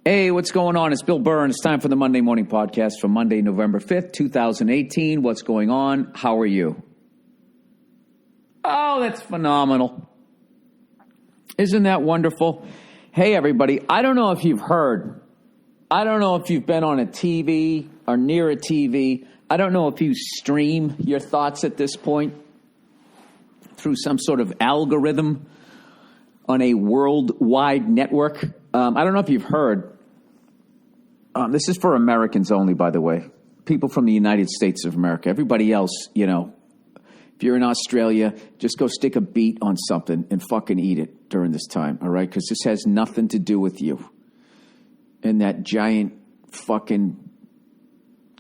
Hey, what's going on? It's Bill Burr, and it's time for the Monday Morning Podcast for Monday, November 5th, 2018. What's going on? How are you? Oh, that's phenomenal. Isn't that wonderful? Hey, everybody, I don't know if you've heard. I don't know if you've been on a TV or near a TV. I don't know if you stream your thoughts at this point through some sort of algorithm on a worldwide network. I don't know if you've heard. This is for Americans only, by the way. People from the United States of America. Everybody else, you know, if you're in Australia, just go stick a beet on something and fucking eat it during this time, all right? Because this has nothing to do with you. And that giant fucking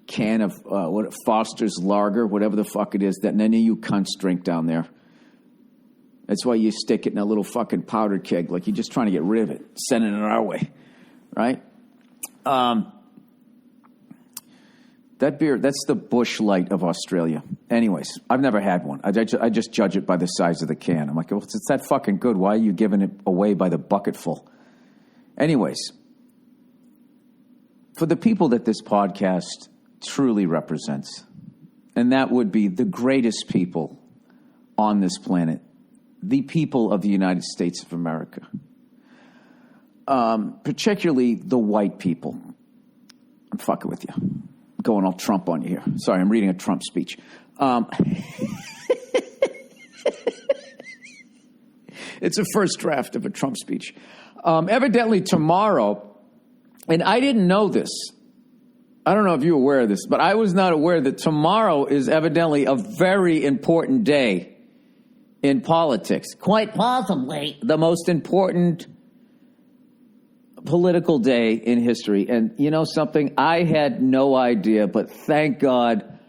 can of Foster's Lager, whatever the fuck it is, that none of you cunts drink down there. That's why you stick it in a little fucking powder keg, like you're just trying to get rid of it, sending it our way, right? That beer, that's the Busch Light of Australia. Anyways, I've never had one. I just judge it by the size of the can. I'm like, well, it's that fucking good. Why are you giving it away by the bucketful? Anyways, for the people that this podcast truly represents, and that would be the greatest people on this planet, the people of the United States of America, particularly the white people. I'm fucking with you. I'm going all Trump on you here. Sorry, I'm reading a Trump speech. It's a first draft of a Trump speech. Evidently tomorrow, and I didn't know this. I don't know if you're aware of this, but I was not aware that tomorrow is evidently a very important day in politics. Quite possibly the most important political day in history. And you know something? I had no idea, but thank God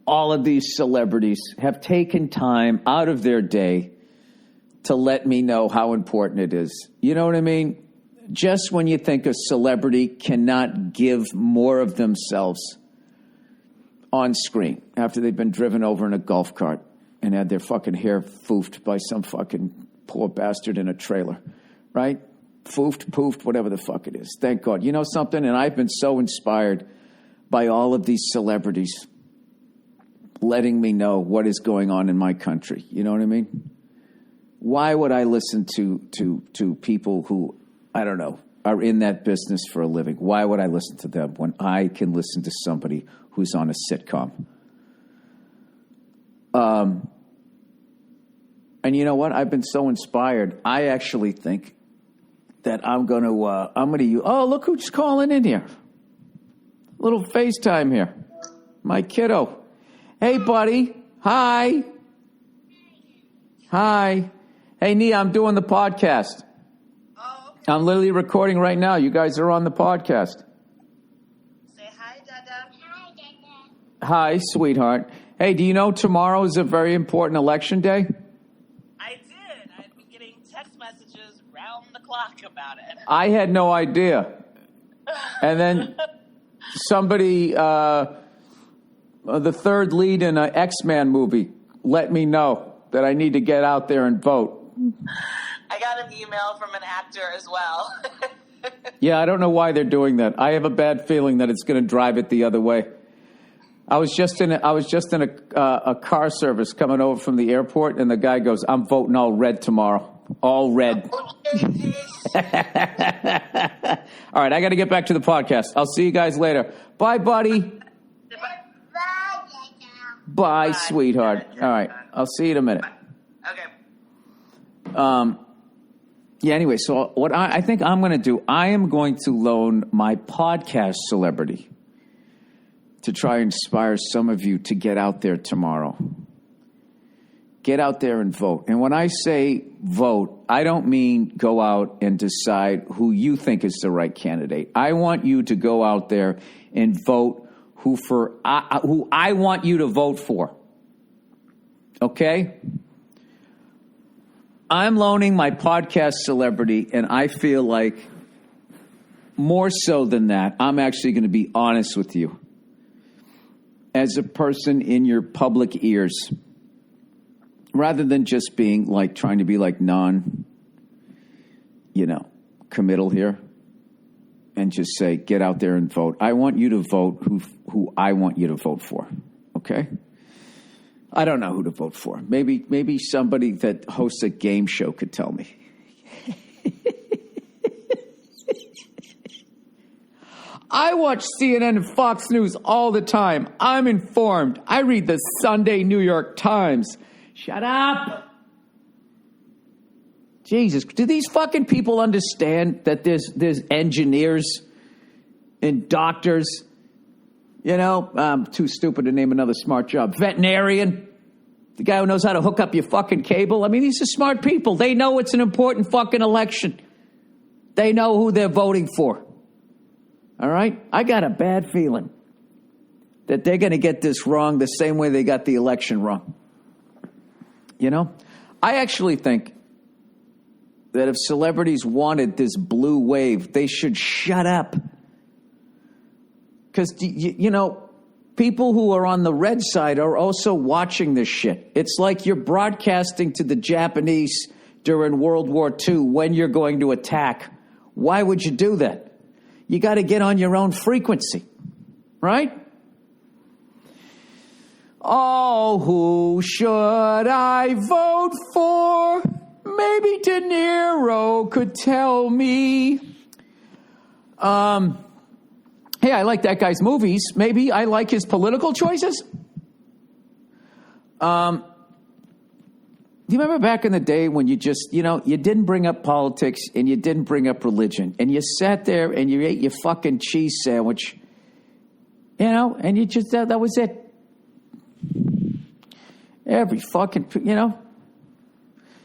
all of these celebrities have taken time out of their day to let me know how important it is. You know what I mean? Just when you think a celebrity cannot give more of themselves on screen after they've been driven over in a golf cart and had their fucking hair foofed by some fucking poor bastard in a trailer, right? Foofed, poofed, whatever the fuck it is. Thank God. You know something? And I've been so inspired by all of these celebrities letting me know what is going on in my country. You know what I mean? Why would I listen to people who, I don't know, are in that business for a living? Why would I listen to them when I can listen to somebody who's on a sitcom? And you know what? I've been so inspired. I actually think that I'm going to use, oh, look who's calling in here. Little FaceTime here. My kiddo. Hey, buddy. Hi. Hi. Hey, Nia, I'm doing the podcast. Oh, okay. I'm literally recording right now. You guys are on the podcast. Say hi, Dada. Hi, Dada. Hi, sweetheart. Hey, do you know tomorrow is a very important election day? I did. I've been getting text messages round the clock about it. I had no idea. And then somebody, the third lead in an X-Men movie, let me know that I need to get out there and vote. I got an email from an actor as well. Yeah, I don't know why they're doing that. I have a bad feeling that it's going to drive it the other way. I was just in a car service coming over from the airport, and the guy goes, "I'm voting all red tomorrow. All red." All right, I got to get back to the podcast. I'll see you guys later. Bye, buddy. Bye, sweetheart. All right, I'll see you in a minute. Okay. Yeah, anyway, so what I think I'm going to do, I am going to loan my podcast celebrity to try and inspire some of you to get out there tomorrow. Get out there and vote. And when I say vote, I don't mean go out and decide who you think is the right candidate. I want you to go out there and vote who I want you to vote for. Okay? I'm loaning my podcast celebrity, and I feel like more so than that, I'm actually going to be honest with you. As a person in your public ears, rather than just being like trying to be like committal here and just say, get out there and vote. I want you to vote who I want you to vote for, okay? I don't know who to vote for. Maybe somebody that hosts a game show could tell me. I watch CNN and Fox News all the time. I'm informed. I read the Sunday New York Times. Shut up. Jesus, do these fucking people understand that there's engineers and doctors? You know, I'm too stupid to name another smart job. Veterinarian, the guy who knows how to hook up your fucking cable. I mean, these are smart people. They know it's an important fucking election. They know who they're voting for. All right? I got a bad feeling that they're going to get this wrong the same way they got the election wrong. You know? I actually think that if celebrities wanted this blue wave, they should shut up. Because, you know, people who are on the red side are also watching this shit. It's like you're broadcasting to the Japanese during World War II when you're going to attack. Why would you do that? You got to get on your own frequency, right? Oh, who should I vote for? Maybe De Niro could tell me. Hey, I like that guy's movies. Maybe I like his political choices. Do you remember back in the day when you just, you know, you didn't bring up politics and you didn't bring up religion and you sat there and you ate your fucking cheese sandwich, you know, and you just, that was it. Every fucking, you know,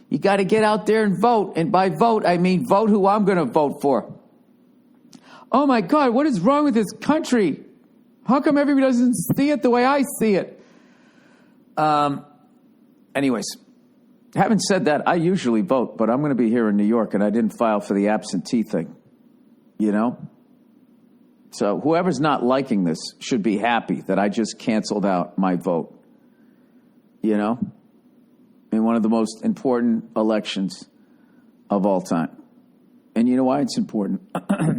you got to get out there and vote. And by vote, I mean vote who I'm going to vote for. Oh my God, what is wrong with this country? How come everybody doesn't see it the way I see it? Anyways. Having said that, I usually vote, but I'm going to be here in New York, and I didn't file for the absentee thing, you know? So whoever's not liking this should be happy that I just canceled out my vote, you know? In one of the most important elections of all time. And you know why it's important?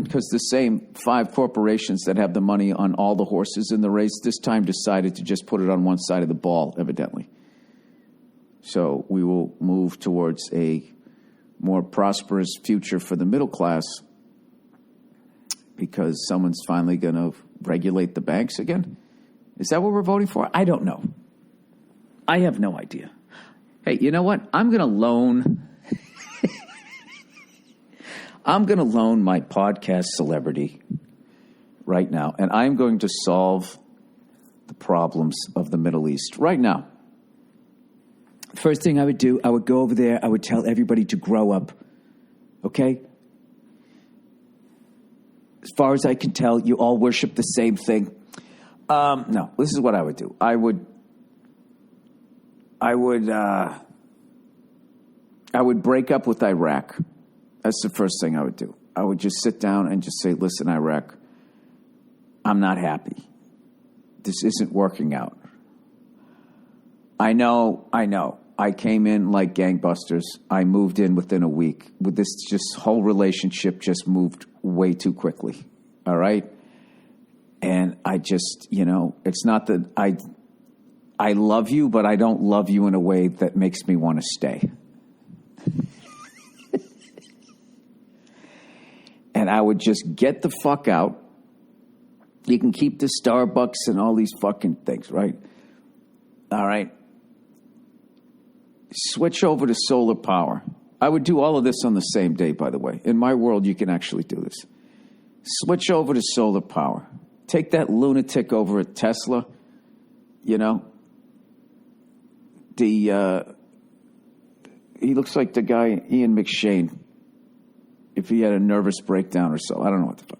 Because the same 5 corporations that have the money on all the horses in the race this time decided to just put it on one side of the ball, evidently. So we will move towards a more prosperous future for the middle class because someone's finally going to regulate the banks again. Is that what we're voting for? I don't know. I have no idea. Hey, you know what? I'm going to loan my podcast celebrity right now, and I'm going to solve the problems of the Middle East right now. First thing I would do, I would go over there. I would tell everybody to grow up. Okay? As far as I can tell, you all worship the same thing. No, this is what I would do. I would break up with Iraq. That's the first thing I would do. I would just sit down and just say, listen, Iraq, I'm not happy. This isn't working out. I know. I came in like gangbusters. I moved in within a week. With this just whole relationship just moved way too quickly. All right? And I just, you know, it's not that I love you, but I don't love you in a way that makes me want to stay. And I would just get the fuck out. You can keep the Starbucks and all these fucking things, right? All right? Switch over to solar power. I would do all of this on the same day, by the way. In my world, you can actually do this. Switch over to solar power. Take that lunatic over at Tesla, you know. He looks like the guy, Ian McShane, if he had a nervous breakdown or so. I don't know what the fuck.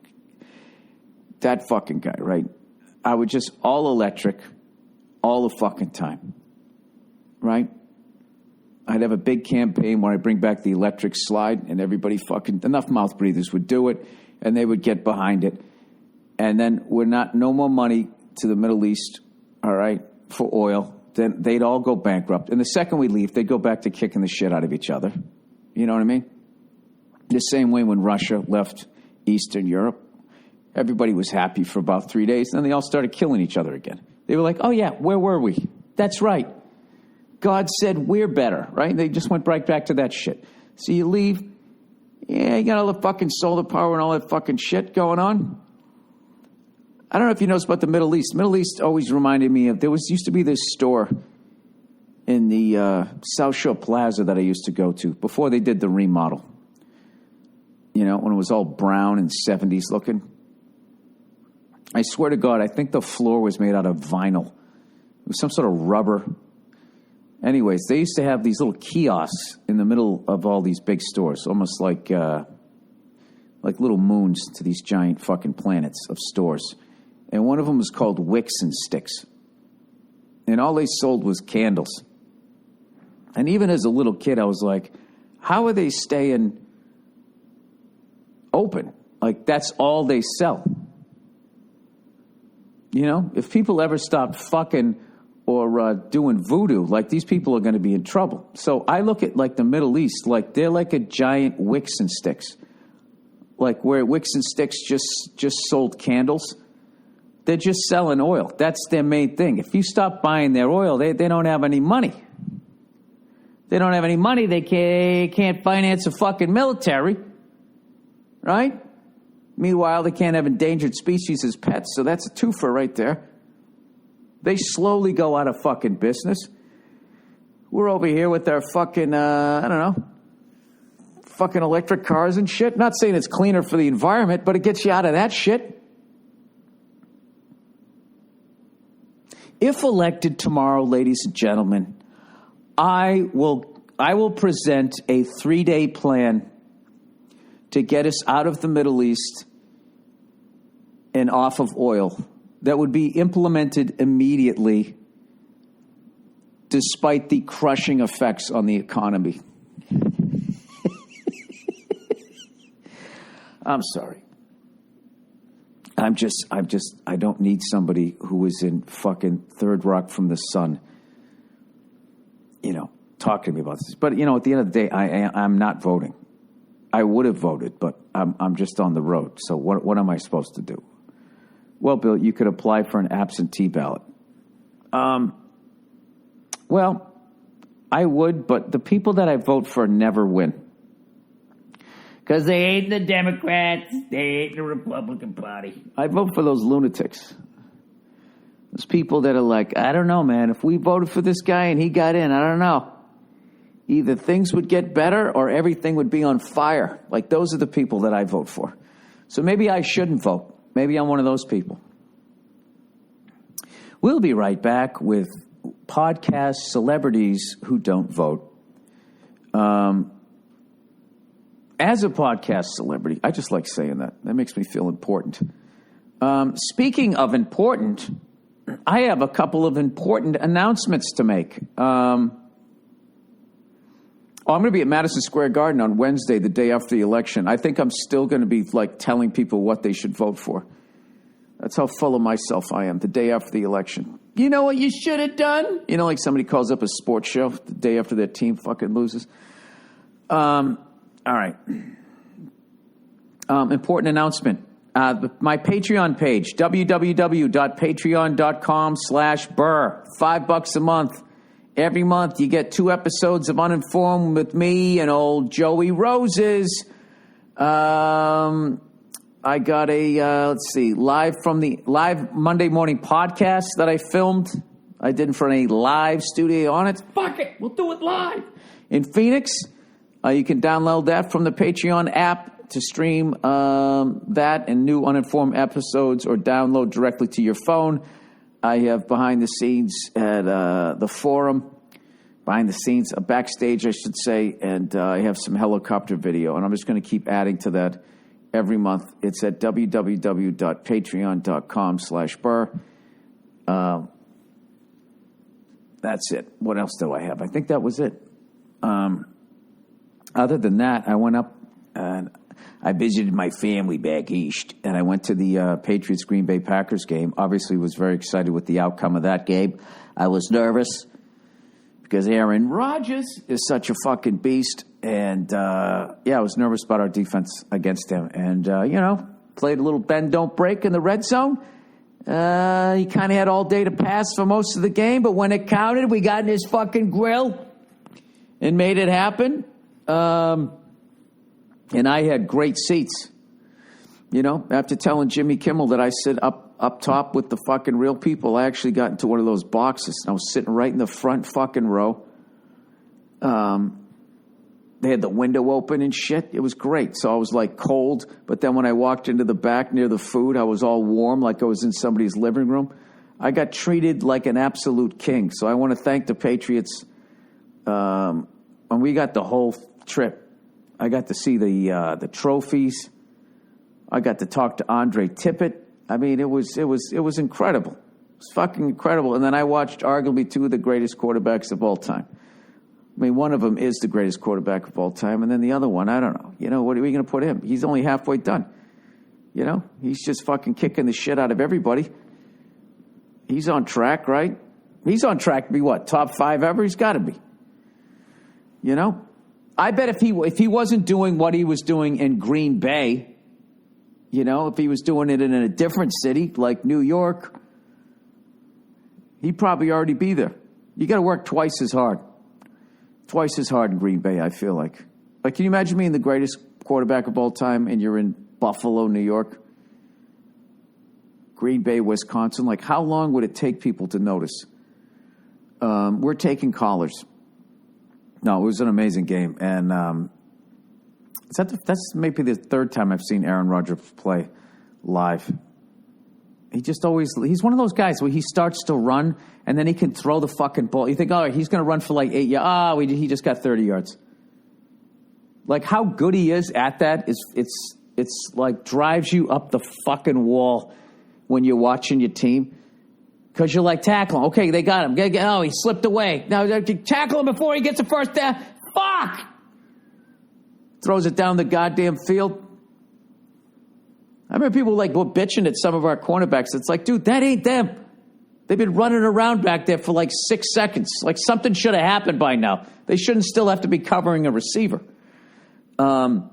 That fucking guy, right? I would just all electric all the fucking time, right? I'd have a big campaign where I bring back the electric slide and everybody fucking, enough mouth breathers would do it and they would get behind it. And then no more money to the Middle East, all right, for oil. Then they'd all go bankrupt. And the second we leave, they'd go back to kicking the shit out of each other. You know what I mean? The same way when Russia left Eastern Europe. Everybody was happy for about 3 days. Then they all started killing each other again. They were like, oh, yeah, where were we? That's right. God said we're better, right? They just went right back to that shit. So you leave. Yeah, you got all the fucking solar power and all that fucking shit going on. I don't know if you noticed about the Middle East. Middle East always reminded me of, used to be this store in the South Shore Plaza that I used to go to before they did the remodel. You know, when it was all brown and 70s looking. I swear to God, I think the floor was made out of vinyl. It was some sort of rubber. Anyways, they used to have these little kiosks in the middle of all these big stores, almost like little moons to these giant fucking planets of stores. And one of them was called Wicks and Sticks. And all they sold was candles. And even as a little kid, I was like, how are they staying open? Like, that's all they sell. You know, if people ever stop fucking or doing voodoo, like, these people are going to be in trouble. So I look at, like, the Middle East, like, they're like a giant Wicks and Sticks. Like, where Wicks and Sticks just sold candles, they're just selling oil. That's their main thing. If you stop buying their oil, they don't have any money. They don't have any money. They can't finance a fucking military, right? Meanwhile, they can't have endangered species as pets, so that's a twofer right there. They slowly go out of fucking business. We're over here with our fucking, fucking electric cars and shit. Not saying it's cleaner for the environment, but it gets you out of that shit. If elected tomorrow, ladies and gentlemen, I will present a 3-day plan to get us out of the Middle East and off of oil that would be implemented immediately despite the crushing effects on the economy. I'm sorry. I don't need somebody who is in fucking Third Rock from the Sun, talking to me about this. But, at the end of the day, I'm not voting. I would have voted, but I'm just on the road. So what am I supposed to do? Well, Bill, you could apply for an absentee ballot. Well, I would, but the people that I vote for never win. Because they hate the Democrats, they hate the Republican Party. I vote for those lunatics. Those people that are like, I don't know, man, if we voted for this guy and he got in, I don't know. Either things would get better or everything would be on fire. Like, those are the people that I vote for. So maybe I shouldn't vote. Maybe I'm one of those people. We'll be right back with podcast celebrities who don't vote. As a podcast celebrity, I just like saying that. That makes me feel important. Speaking of important, I have a couple of important announcements to make. I'm going to be at Madison Square Garden on Wednesday, the day after the election. I think I'm still going to be, telling people what they should vote for. That's how full of myself I am, the day after the election. You know what you should have done? Like somebody calls up a sports show the day after their team fucking loses. All right. Important announcement. My Patreon page, www.patreon.com/Burr. $5 a month. Every month you get 2 episodes of Uninformed with me and old Joey Roses. I got a, live Monday morning podcast that I filmed. I did in front of a live studio on it. Fuck it, we'll do it live. In Phoenix, you can download that from the Patreon app to stream that and new Uninformed episodes, or download directly to your phone. I have behind the scenes at the forum, backstage, I should say, and I have some helicopter video, and I'm just going to keep adding to that every month. It's at www.patreon.com/Burr. That's it. What else do I have? I think that was it. Other than that, I went up and I visited my family back east, and I went to the Patriots Green Bay Packers game. Obviously, was very excited with the outcome of that game. I was nervous because Aaron Rodgers is such a fucking beast, and I was nervous about our defense against him. And Played a little bend, don't break in the red zone. He kind of had all day to pass for most of the game, but when it counted, we got in his fucking grill and made it happen. And I had great seats. You know, after telling Jimmy Kimmel that I sit up top with the fucking real people, I actually got into one of those boxes. And I was sitting right in the front fucking row. They had the window open and shit. It was great. So I was like cold. But then when I walked into the back near the food, I was all warm like I was in somebody's living room. I got treated like an absolute king. So I want to thank the Patriots. And we got the whole trip. I got to see the trophies. I got to talk to Andre Tippett. I mean, it was incredible. It was fucking incredible. And then I watched arguably two of the greatest quarterbacks of all time. I mean, one of them is the greatest quarterback of all time, and then the other one, I don't know. You know, what are we going to put him? He's only halfway done. You know, he's just fucking kicking the shit out of everybody. He's on track, right? He's on track to be what, top 5 ever? He's got to be. You know, I bet if he wasn't doing what he was doing in Green Bay, you know, if he was doing it in a different city like New York, he'd probably already be there. You got to work twice as hard. Twice as hard in Green Bay, I feel like. Like, can you imagine being the greatest quarterback of all time and you're in Buffalo, New York? Green Bay, Wisconsin. Like, how long would it take people to notice? We're taking callers. No, it was an amazing game. And that's maybe the third time I've seen Aaron Rodgers play live. He's one of those guys where he starts to run and then he can throw the fucking ball. You think, all right, he's going to run for like 8 yards. He just got 30 yards. Like how good he is at that it's like drives you up the fucking wall when you're watching your team. Because you're like, tackle him. Okay, they got him. Oh, he slipped away. Now tackle him before he gets a first down. Fuck! Throws it down the goddamn field. I remember people like were bitching at some of our cornerbacks. It's like, dude, that ain't them. They've been running around back there for like 6 seconds. Like something should have happened by now. They shouldn't still have to be covering a receiver. But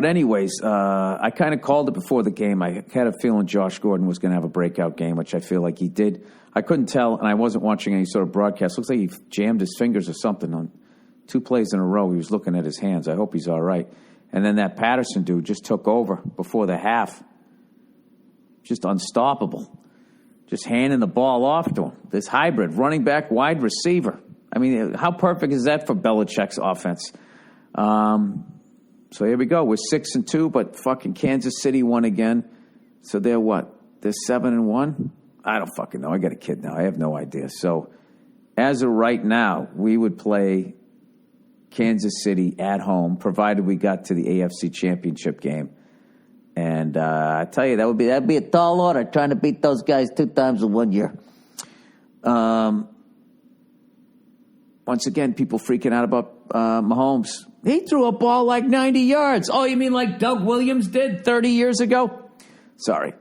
anyways, I kind of called it before the game. I had a feeling Josh Gordon was going to have a breakout game, which I feel like he did. I couldn't tell, and I wasn't watching any sort of broadcast. Looks like he jammed his fingers or something on 2 plays in a row. He was looking at his hands. I hope he's all right. And then that Patterson dude just took over before the half. Just unstoppable. Just handing the ball off to him. This hybrid, running back, wide receiver. I mean, how perfect is that for Belichick's offense? So here we go. We're 6-2, but fucking Kansas City won again. So they're what? They're 7-1? I don't fucking know. I got a kid now. I have no idea. So as of right now, we would play Kansas City at home, provided we got to the AFC Championship game. And I tell you, that'd be a tall order, trying to beat those guys 2 times in 1 year. Once again, people freaking out about Mahomes. He threw a ball like 90 yards. Oh, you mean like Doug Williams did 30 years ago? Sorry.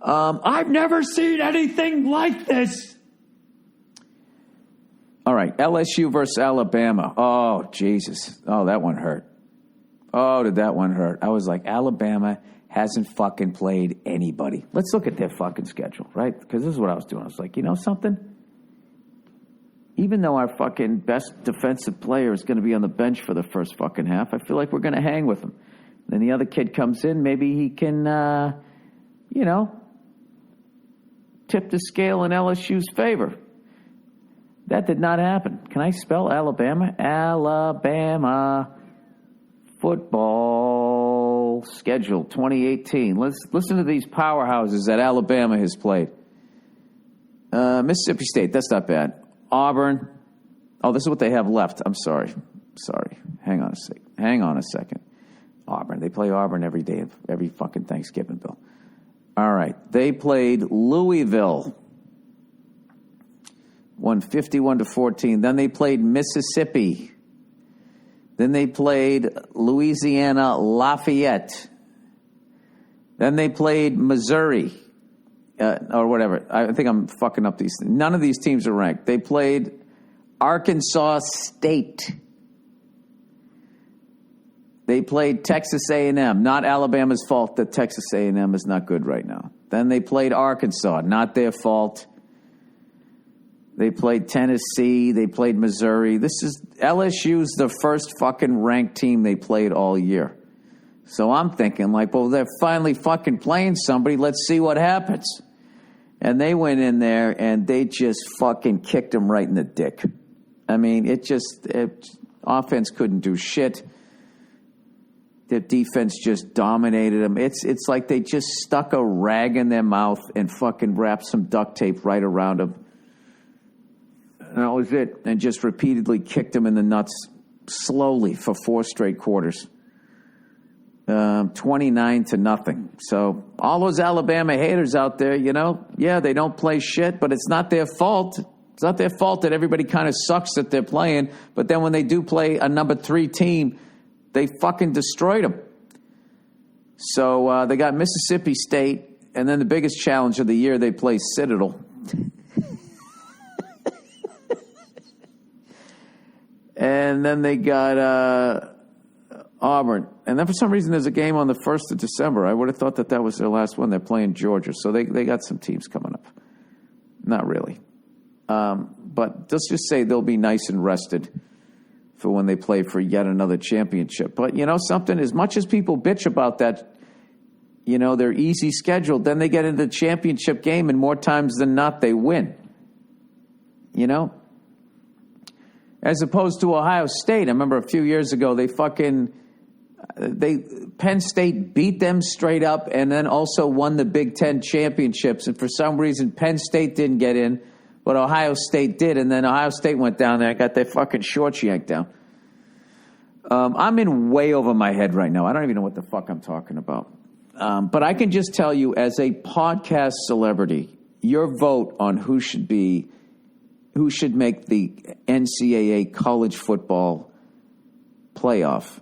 I've never seen anything like this. All right, LSU versus Alabama. Oh, Jesus. Oh, that one hurt. Oh, did that one hurt. I was like, Alabama hasn't fucking played anybody. Let's look at their fucking schedule, right? Because this is what I was doing. I was like, you know something? Even though our fucking best defensive player is going to be on the bench for the first fucking half, I feel like we're going to hang with him. Then the other kid comes in. Maybe he can, tip the scale in LSU's favor. That did not happen. Can I spell Alabama? Alabama football schedule 2018. Let's listen to these powerhouses that Alabama has played. Mississippi State, that's not bad. Auburn. Oh, this is what they have left. I'm sorry. Hang on a second. Auburn. They play Auburn every day of every fucking Thanksgiving, Bill. All right. They played Louisville. Won 51-14. Then they played Mississippi. Then they played Louisiana Lafayette. Then they played Missouri. Or whatever. I think I'm fucking up these things. None of these teams are ranked. They played Arkansas State. They played Texas A&M. Not Alabama's fault that Texas A&M is not good right now. Then they played Arkansas. Not their fault. They played Tennessee. They played Missouri. LSU's the first fucking ranked team they played all year. So I'm thinking like, well, they're finally fucking playing somebody. Let's see what happens. And they went in there and they just fucking kicked them right in the dick. I mean, offense couldn't do shit. The defense just dominated them. It's like they just stuck a rag in their mouth and fucking wrapped some duct tape right around them. And that was it. And just repeatedly kicked them in the nuts slowly for 4 straight quarters. 29-0. So all those Alabama haters out there, they don't play shit, but it's not their fault. It's not their fault that everybody kind of sucks that they're playing. But then when they do play a number 3 team, they fucking destroyed them. So they got Mississippi State, and then the biggest challenge of the year, they play Citadel. And then they got Auburn. And then for some reason, there's a game on the 1st of December. I would have thought that was their last one. They're playing Georgia. So they got some teams coming up. Not really. But let's just say they'll be nice and rested for when they play for yet another championship. But something, as much as people bitch about that, they're easy scheduled, then they get into the championship game, and more times than not, they win. As opposed to Ohio State. I remember a few years ago, Penn State beat them straight up and then also won the Big Ten championships. And for some reason, Penn State didn't get in, but Ohio State did. And then Ohio State went down there and got their fucking shorts yanked down. I'm in way over my head right now. I don't even know what the fuck I'm talking about. But I can just tell you, as a podcast celebrity, your vote on who should make the NCAA college football playoff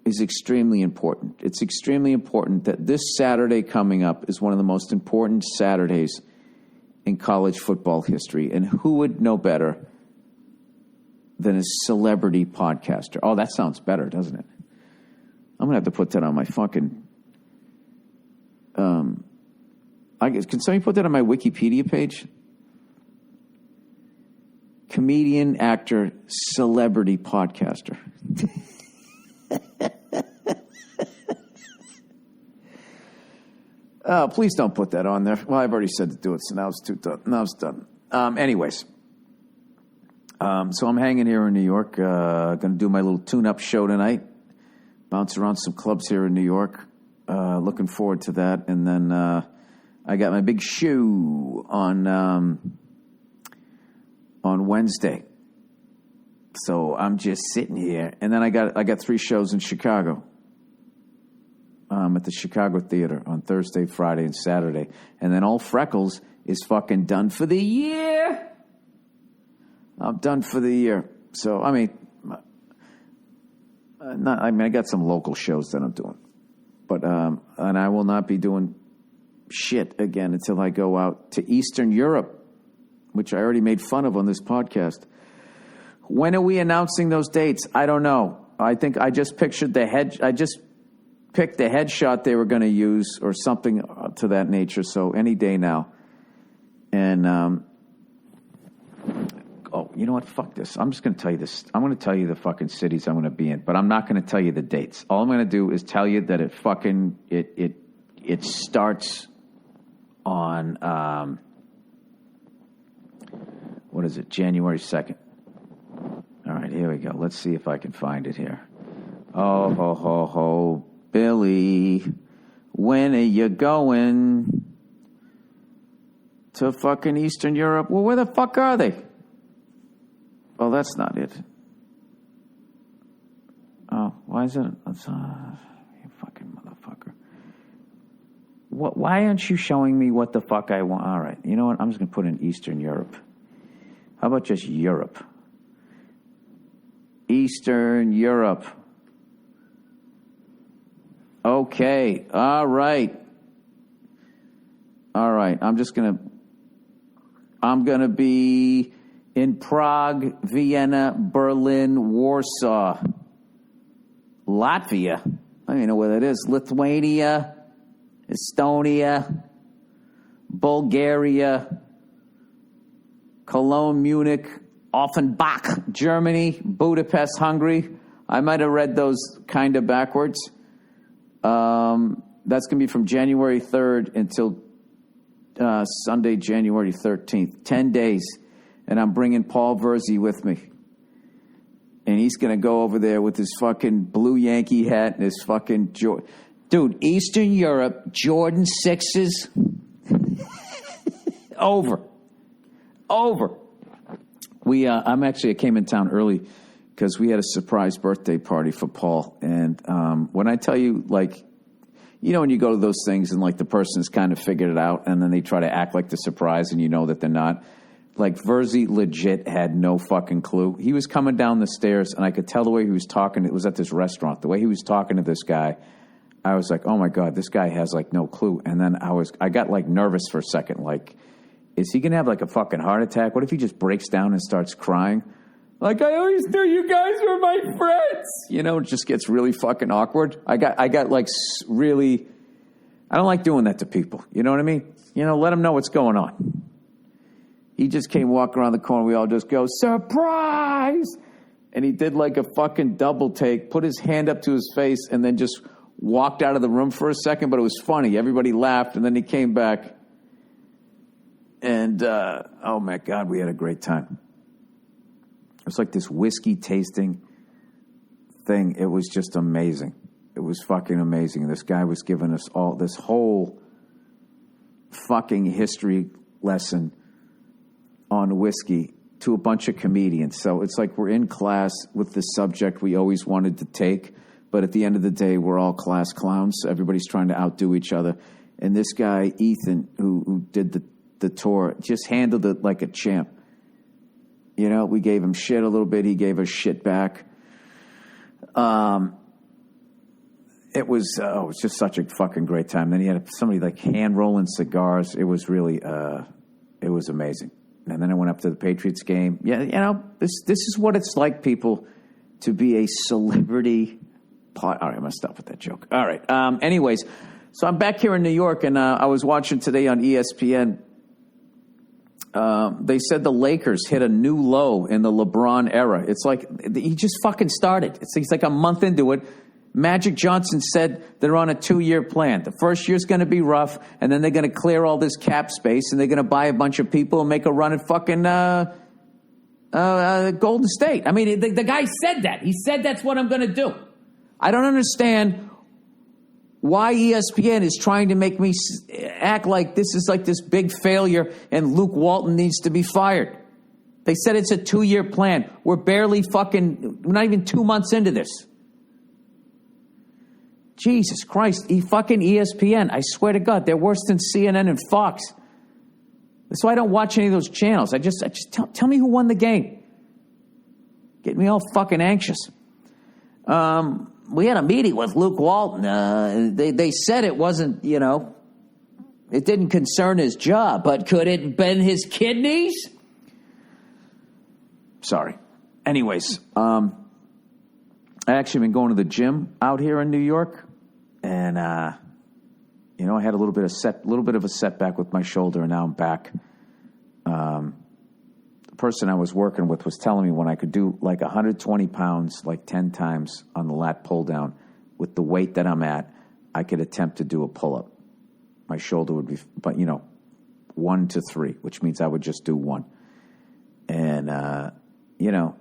is extremely important. It's extremely important that this Saturday coming up is one of the most important Saturdays in college football history. And who would know better than a celebrity podcaster? Oh, that sounds better, doesn't it? I'm going to have to put that on my fucking... can somebody put that on my Wikipedia page? Comedian, actor, celebrity podcaster. Please don't put that on there. Well, I've already said to do it, so now it's done. Anyways, so I'm hanging here in New York. Going to do my little tune-up show tonight. Bounce around some clubs here in New York. Looking forward to that. And then I got my big show on Wednesday. So I'm just sitting here. And then I got 3 shows in Chicago. At the Chicago Theater on Thursday, Friday, and Saturday. And then Old Freckles is fucking done for the year. I'm done for the year. So, I got some local shows that I'm doing. But, and I will not be doing shit again until I go out to Eastern Europe, which I already made fun of on this podcast. When are we announcing those dates? I don't know. I think I just picked the headshot they were going to use or something to that nature. So any day now. And, you know what? Fuck this. I'm just going to tell you this. I'm going to tell you the fucking cities I'm going to be in, but I'm not going to tell you the dates. All I'm going to do is tell you that it starts on, what is it? January 2nd. All right, here we go. Let's see if I can find it here. Oh, ho, ho, ho. Billy, when are you going to fucking Eastern Europe? Well, where the fuck are they? Oh, that's not it. Oh, why is it? You fucking motherfucker. Why aren't you showing me what the fuck I want? All right, you know what? I'm just going to put in Eastern Europe. How about just Europe? Eastern Europe. Okay. All right. I'm going to be in Prague, Vienna, Berlin, Warsaw, Latvia. I don't even know where that is. Lithuania, Estonia, Bulgaria, Cologne, Munich, Offenbach, Germany, Budapest, Hungary. I might have read those kind of backwards. That's going to be from January 3rd until Sunday, January 13th. 10 days. And I'm bringing Paul Verzi with me. And he's going to go over there with his fucking blue Yankee hat and his fucking... Dude, Eastern Europe, Jordan 6s. Over. I came in town early because we had a surprise birthday party for Paul. And when I tell you, like, you know, when you go to those things and, like, the person's kind of figured it out and then they try to act like the surprise and you know that they're not. Like, Verzi legit had no fucking clue. He was coming down the stairs and I could tell the way he was talking. It was at this restaurant. The way he was talking to this guy, I was like, oh, my God, this guy has, like, no clue. And then I got, like, nervous for a second. Like, is he going to have, like, a fucking heart attack? What if he just breaks down and starts crying? Like, I always knew you guys were my friends. You know, it just gets really fucking awkward. I got like, really, I don't like doing that to people. You know what I mean? You know, let them know what's going on. He just came walking around the corner. We all just go, surprise! And he did like a fucking double take, put his hand up to his face, and then just walked out of the room for a second. But it was funny. Everybody laughed, and then he came back. And, oh, my God, we had a great time. It was like this whiskey tasting thing. It was just amazing. It was fucking amazing. This guy was giving us all this whole fucking history lesson on whiskey to a bunch of comedians. So it's like we're in class with the subject we always wanted to take, but at the end of the day, we're all class clowns. Everybody's trying to outdo each other. And this guy, Ethan, who did the tour, just handled it like a champ. You know, we gave him shit a little bit. He gave us shit back. It was just such a fucking great time. Then he had somebody like hand rolling cigars. It was really, it was amazing. And then I went up to the Patriots game. Yeah, you know, this is what it's like, people, to be a celebrity. All right, I'm going to stop with that joke. All right. Anyways, so I'm back here in New York, and I was watching today on ESPN. They said the Lakers hit a new low in the LeBron era. It's like he just fucking started. He's like a month into it. Magic Johnson said they're on a 2-year plan. The first year's going to be rough, and then they're going to clear all this cap space, and they're going to buy a bunch of people and make a run at fucking Golden State. I mean, the guy said that. He said that's what I'm going to do. I don't understand why ESPN is trying to make me act like this is like this big failure and Luke Walton needs to be fired. They said it's a 2-year plan. We're barely we're not even 2 months into this. Jesus Christ, fucking ESPN. I swear to God, they're worse than CNN and Fox. That's why I don't watch any of those channels. I just tell me who won the game. Get me all fucking anxious. We had a meeting with Luke Walton. They said it wasn't, you know, it didn't concern his job, but could it have been his kidneys? Sorry. Anyways, I actually been going to the gym out here in New York, and you know, I had a little bit of a setback with my shoulder, and now I'm back. The person I was working with was telling me when I could do like 120 pounds, like 10 times on the lat pull down with the weight that I'm at, I could attempt to do a pull up. My shoulder would be, but you know, 1 to 3, which means I would just do 1. And you know,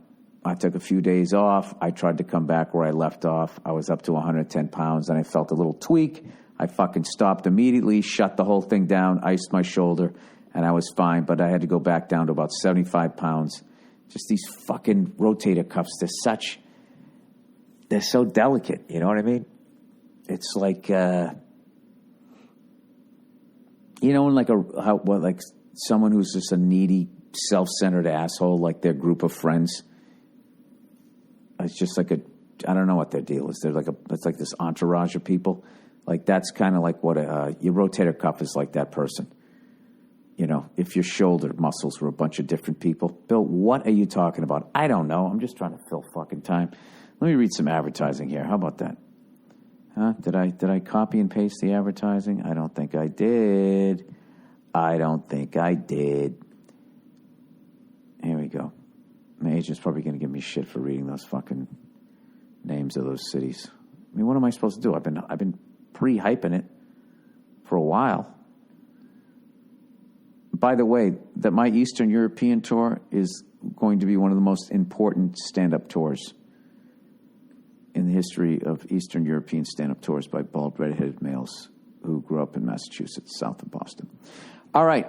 I took a few days off. I tried to come back where I left off. I was up to 110 pounds, and I felt a little tweak. I fucking stopped immediately, shut the whole thing down, iced my shoulder, and I was fine. But I had to go back down to about 75 pounds. Just these fucking rotator cuffs, they're so delicate, you know what I mean? It's like, you know, like someone who's just a needy, self-centered asshole, like their group of friends. It's just like I don't know what their deal is. It's like this entourage of people. Like that's kind of like what your rotator cuff is like that person. You know, if your shoulder muscles were a bunch of different people. Bill, what are you talking about? I don't know. I'm just trying to fill fucking time. Let me read some advertising here. How about that? Huh? Did I copy and paste the advertising? I don't think I did. Here we go. My agent's probably going to give me shit for reading those fucking names of those cities. I mean, what am I supposed to do? I've been pre-hyping it for a while. By the way, that my Eastern European tour is going to be one of the most important stand-up tours in the history of Eastern European stand-up tours by bald, red-headed males who grew up in Massachusetts, south of Boston. All right.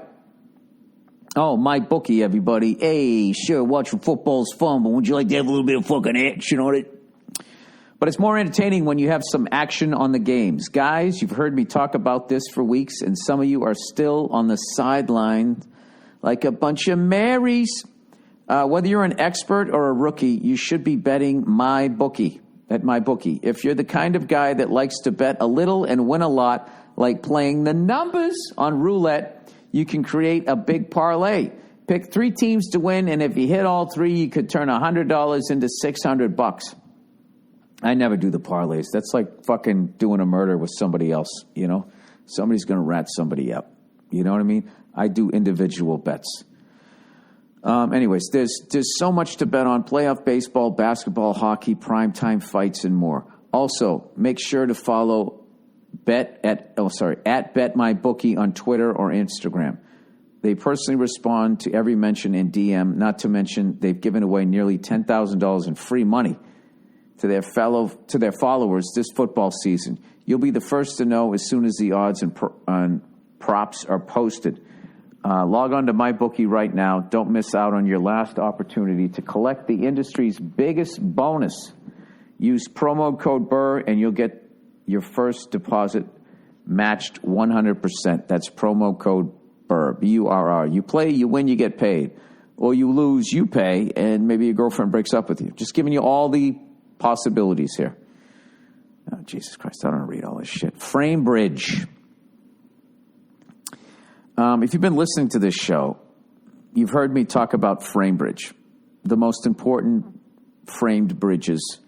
Oh, my bookie, everybody. Hey, sure, watching football's fun, but would you like to have a little bit of fucking action on it? But it's more entertaining when you have some action on the games. Guys, you've heard me talk about this for weeks, and some of you are still on the sideline like a bunch of Marys. Whether you're an expert or a rookie, you should be betting my bookie. At my bookie. If you're the kind of guy that likes to bet a little and win a lot, like playing the numbers on roulette, you can create a big parlay. Pick 3 teams to win, and if you hit all 3, you could turn $100 into $600. I never do the parlays. That's like fucking doing a murder with somebody else, you know? Somebody's going to rat somebody up. You know what I mean? I do individual bets. Anyways, there's so much to bet on: playoff baseball, basketball, hockey, primetime fights, and more. Also, make sure to follow at BetMyBookie on Twitter or Instagram. They personally respond to every mention in DM. Not to mention, they've given away nearly $10,000 in free money to their followers this football season. You'll be the first to know as soon as the odds and props are posted. Log on to MyBookie right now. Don't miss out on your last opportunity to collect the industry's biggest bonus. Use promo code Burr and you'll get your first deposit matched 100%. That's promo code Burr, B-U-R-R. You play, you win, you get paid. Or you lose, you pay, and maybe your girlfriend breaks up with you. Just giving you all the possibilities here. Oh, Jesus Christ, I don't read all this shit. FrameBridge. If you've been listening to this show, you've heard me talk about FrameBridge, the most important framed bridges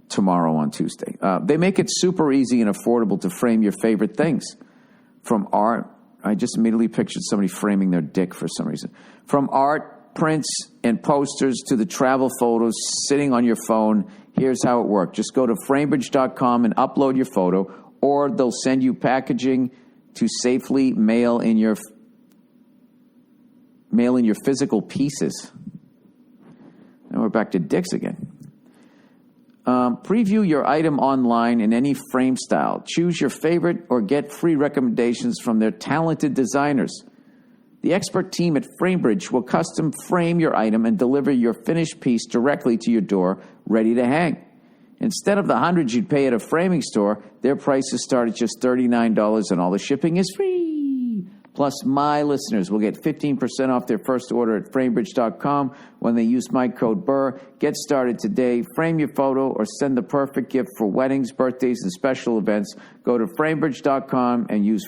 tomorrow on Tuesday. They make it super easy and affordable to frame your favorite things. From art, I just immediately pictured somebody framing their dick for some reason. From art, prints, and posters to the travel photos sitting on your phone, here's how it works. Just go to framebridge.com and upload your photo, or they'll send you packaging to safely mail in your physical pieces. Now we're back to dicks again. Preview your item online in any frame style. Choose your favorite or get free recommendations from their talented designers. The expert team at FrameBridge will custom frame your item and deliver your finished piece directly to your door, ready to hang. Instead of the hundreds you'd pay at a framing store, their prices start at just $39 and all the shipping is free. Plus, my listeners will get 15% off their first order at framebridge.com when they use my code Burr. Get started today. Frame your photo or send the perfect gift for weddings, birthdays, and special events. Go to framebridge.com and use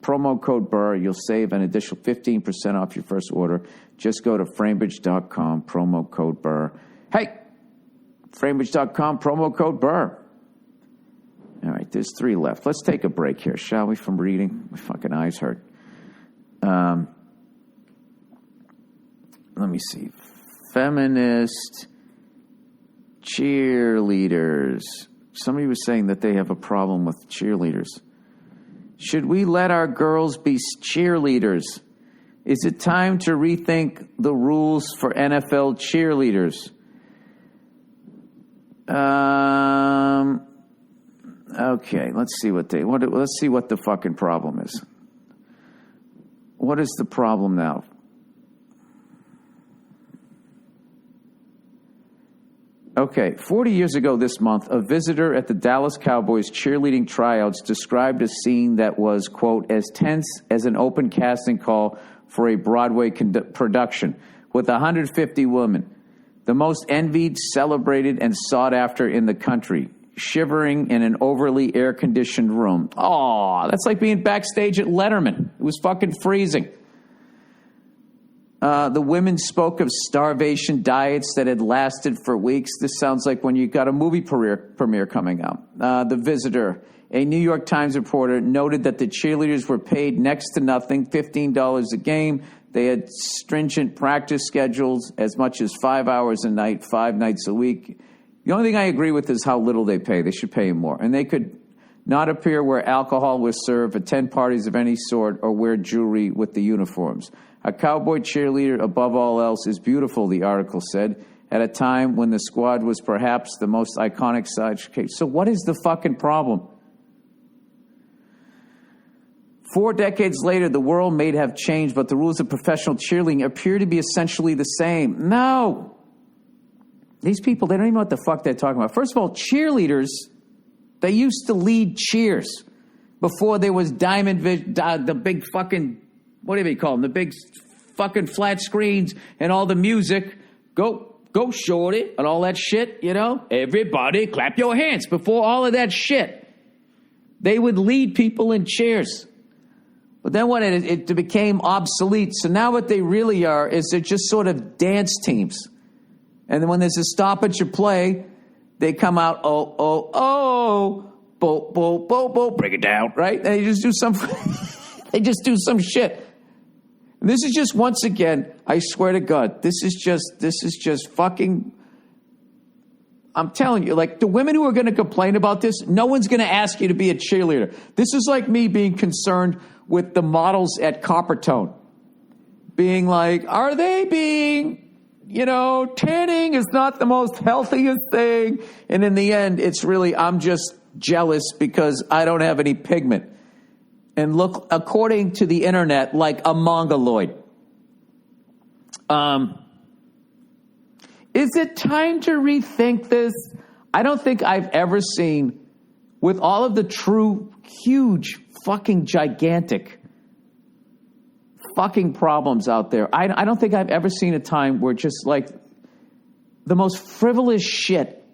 promo code Burr. You'll save an additional 15% off your first order. Just go to framebridge.com, promo code Burr. Hey! Framebridge.com, promo code Burr. All right, there's 3 left. Let's take a break here, shall we, from reading? My fucking eyes hurt. Let me see. Feminist cheerleaders. Somebody was saying that they have a problem with cheerleaders. Should we let our girls be cheerleaders? Is it time to rethink the rules for NFL cheerleaders? Okay, let's see what the fucking problem is. What is the problem now? Okay, 40 years ago this month, a visitor at the Dallas Cowboys cheerleading tryouts described a scene that was, quote, as tense as an open casting call for a Broadway production with 150 women. The most envied, celebrated, and sought after in the country, shivering in an overly air-conditioned room. Oh, that's like being backstage at Letterman. It was fucking freezing. The women spoke of starvation diets that had lasted for weeks. This sounds like when you got a movie premiere coming out. The Visitor, a New York Times reporter, noted that the cheerleaders were paid next to nothing, $15 a game. They had stringent practice schedules, as much as 5 hours a night, 5 nights a week. The only thing I agree with is how little they pay. They should pay more. And they could not appear where alcohol was served, attend parties of any sort, or wear jewelry with the uniforms. A cowboy cheerleader, above all else, is beautiful, the article said, at a time when the squad was perhaps the most iconic side. So what is the fucking problem? 4 decades later, the world may have changed, but the rules of professional cheerleading appear to be essentially the same. No. These people, they don't even know what the fuck they're talking about. First of all, cheerleaders, they used to lead cheers before there was the big fucking, what do you call them? The big fucking flat screens and all the music. Go shorty and all that shit, you know? Everybody clap your hands before all of that shit. They would lead people in cheers. But then when it became obsolete, so now what they really are is they're just sort of dance teams. And then when there's a stoppage of play, they come out, bo, bo, bo, bo, break it down, right? They just do some shit. And this is just, once again, I swear to God, this is just fucking, I'm telling you, like, the women who are going to complain about this, no one's going to ask you to be a cheerleader. This is like me being concerned with the models at Coppertone. Being like, are they being, tanning is not the most healthiest thing. And in the end, it's really, I'm just jealous because I don't have any pigment. And look, according to the internet, like a mongoloid. Is it time to rethink this? I don't think I've ever seen, with all of the true, huge, fucking gigantic fucking problems out there, I don't think I've ever seen a time where just like the most frivolous shit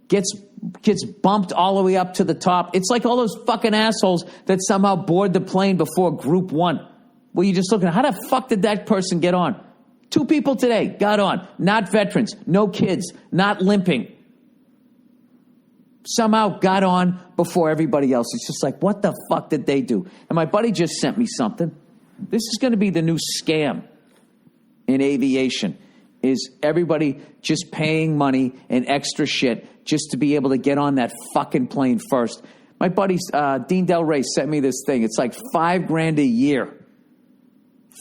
gets bumped all the way up to the top. It's like all those fucking assholes that somehow board the plane before Group 1. Well, you're just looking, how the fuck did that person get on? 2 people today got on, not veterans, no kids, not limping. Somehow got on before everybody else. It's just like, what the fuck did they do? And my buddy just sent me something. This is going to be the new scam in aviation, is everybody just paying money and extra shit just to be able to get on that fucking plane first. My buddy, Dean Del Rey, sent me this thing. It's like $5,000 a year.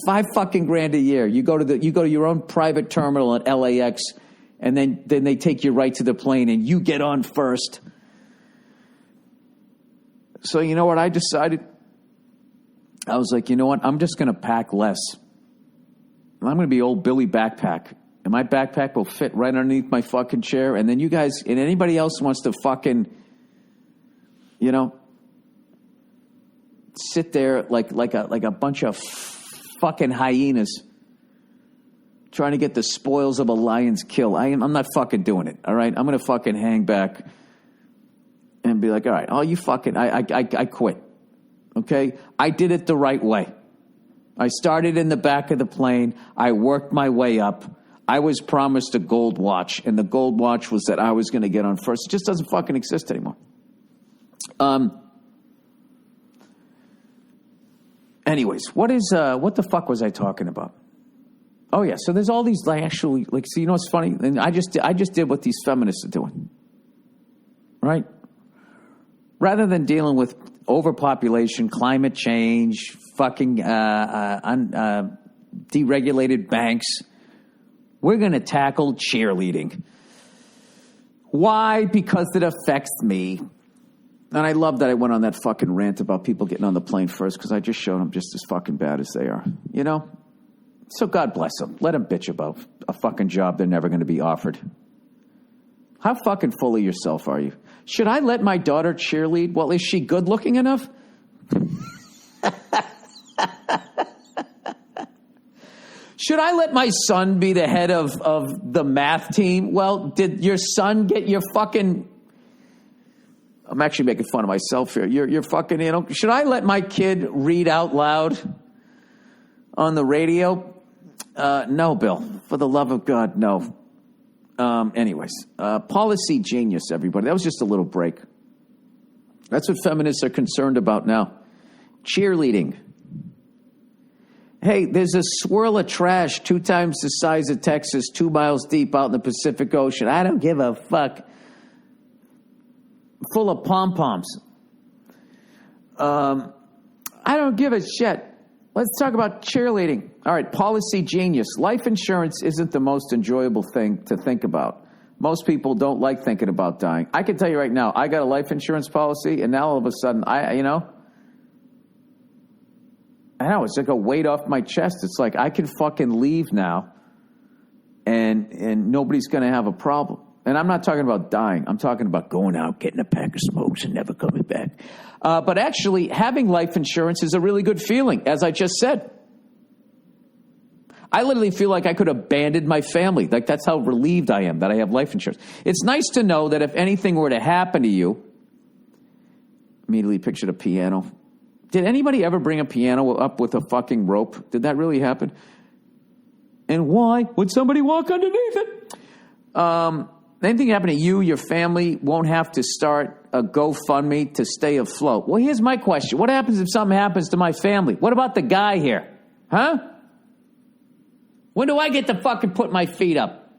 $5 fucking grand a year. You go to your own private terminal at LAX, and then they take you right to the plane, and you get on first. So you know what I decided? I was like, you know what? I'm just going to pack less. I'm going to be old Billy backpack. And my backpack will fit right underneath my fucking chair. And then you guys and anybody else wants to fucking, sit there like a bunch of fucking hyenas trying to get the spoils of a lion's kill. I'm not fucking doing it, all right? I'm going to fucking hang back and be like, all right, you fucking, I quit, okay? I did it the right way. I started in the back of the plane. I worked my way up. I was promised a gold watch, and the gold watch was that I was going to get on first. It just doesn't fucking exist anymore. Anyways, what the fuck was I talking about? Oh yeah, so there's all these so you know what's funny? And I just did what these feminists are doing, right? Rather than dealing with overpopulation, climate change, fucking deregulated banks, we're going to tackle cheerleading. Why? Because it affects me. And I love that I went on that fucking rant about people getting on the plane first, because I just showed them just as fucking bad as they are. So God bless them. Let them bitch about a fucking job they're never going to be offered. How fucking full of yourself are you? Should I let my daughter cheerlead? Well, is she good looking enough? Should I let my son be the head of the math team? Well, did your son get your fucking... I'm actually making fun of myself here. You're fucking, should I let my kid read out loud on the radio? No, Bill. For the love of God, no. Anyways, policy genius, everybody. That was just a little break. That's what feminists are concerned about now. Cheerleading. Hey, there's a swirl of trash 2 times the size of Texas, 2 miles deep out in the Pacific Ocean. I don't give a fuck. Full of pom-poms. I don't give a shit. Let's talk about cheerleading. All right, policy genius. Life insurance isn't the most enjoyable thing to think about. Most people don't like thinking about dying. I can tell you right now, I got a life insurance policy, and now all of a sudden, I know, it's like a weight off my chest. It's like I can fucking leave now, and nobody's going to have a problem. And I'm not talking about dying. I'm talking about going out, getting a pack of smokes, and never coming back. But actually, having life insurance is a really good feeling, as I just said. I literally feel like I could abandon my family. Like, that's how relieved I am that I have life insurance. It's nice to know that if anything were to happen to you, immediately pictured a piano. Did anybody ever bring a piano up with a fucking rope? Did that really happen? And why would somebody walk underneath it? Anything happen to you, your family won't have to start a GoFundMe to stay afloat. Well, here's my question. What happens if something happens to my family? What about the guy here? Huh? When do I get to fucking put my feet up?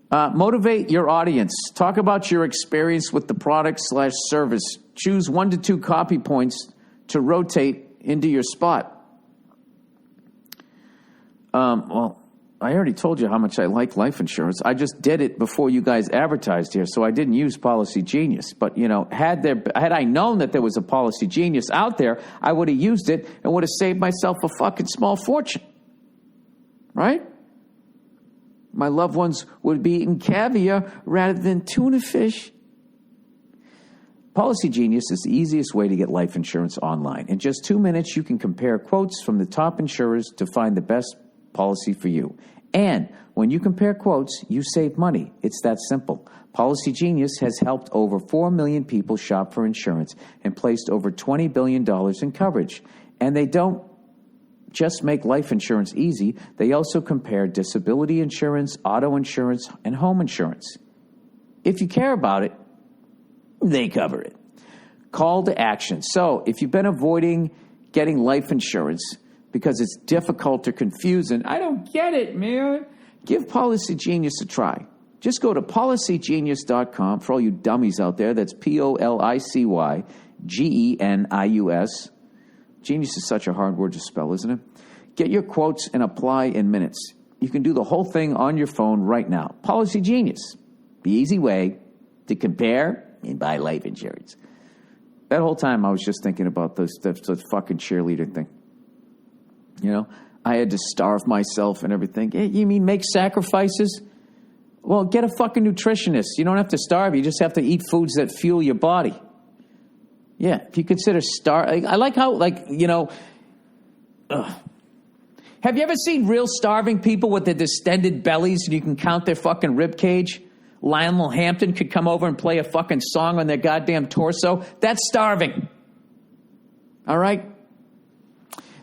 Motivate your audience. Talk about your experience with the product/service. Choose 1 to 2 copy points to rotate into your spot. Well, I already told you how much I like life insurance. I just did it before you guys advertised here, so I didn't use Policy Genius. But, had I known that there was a Policy Genius out there, I would have used it and would have saved myself a fucking small fortune. Right? My loved ones would be eating caviar rather than tuna fish. Policy Genius is the easiest way to get life insurance online. In just 2 minutes, you can compare quotes from the top insurers to find the best policy for you. And when you compare quotes, you save money. It's that simple. Policy Genius has helped over 4 million people shop for insurance and placed over $20 billion in coverage. And they don't just make life insurance easy. They also compare disability insurance, auto insurance, and home insurance. If you care about it, they cover it. Call to action. So if you've been avoiding getting life insurance because it's difficult or confusing, I don't get it, man. Give Policy Genius a try. Just go to policygenius.com. For all you dummies out there, that's POLICYGENIUS. Genius is such a hard word to spell, isn't it? Get your quotes and apply in minutes. You can do the whole thing on your phone right now. Policy Genius, the easy way to compare and buy life insurance. That whole time I was just thinking about the fucking cheerleader thing. I had to starve myself and everything. Hey, you mean make sacrifices? Well, get a fucking nutritionist. You don't have to starve. You just have to eat foods that fuel your body. Yeah, if you consider I like how, Have you ever seen real starving people with their distended bellies and you can count their fucking rib cage? Lionel Hampton could come over and play a fucking song on their goddamn torso. That's starving. All right?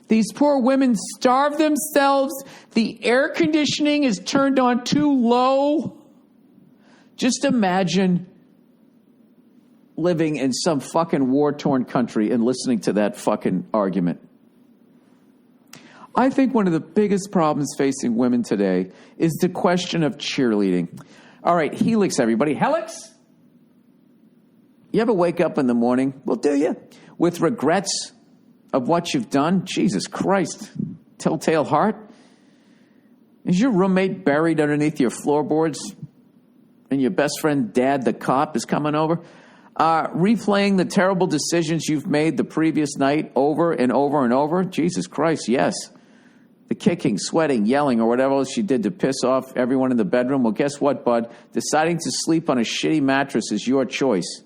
These poor women starve themselves. The air conditioning is turned on too low. Just imagine living in some fucking war-torn country and listening to that fucking argument. I think one of the biggest problems facing women today is the question of cheerleading. All right, Helix, everybody. Helix? You ever wake up in the morning, well, do you, with regrets of what you've done? Jesus Christ. Telltale heart? Is your roommate buried underneath your floorboards and your best friend, Dad, the cop, is coming over? Replaying the terrible decisions you've made the previous night over and over and over? Jesus Christ, yes. The kicking, sweating, yelling, or whatever else you did to piss off everyone in the bedroom. Well, guess what, bud? Deciding to sleep on a shitty mattress is your choice.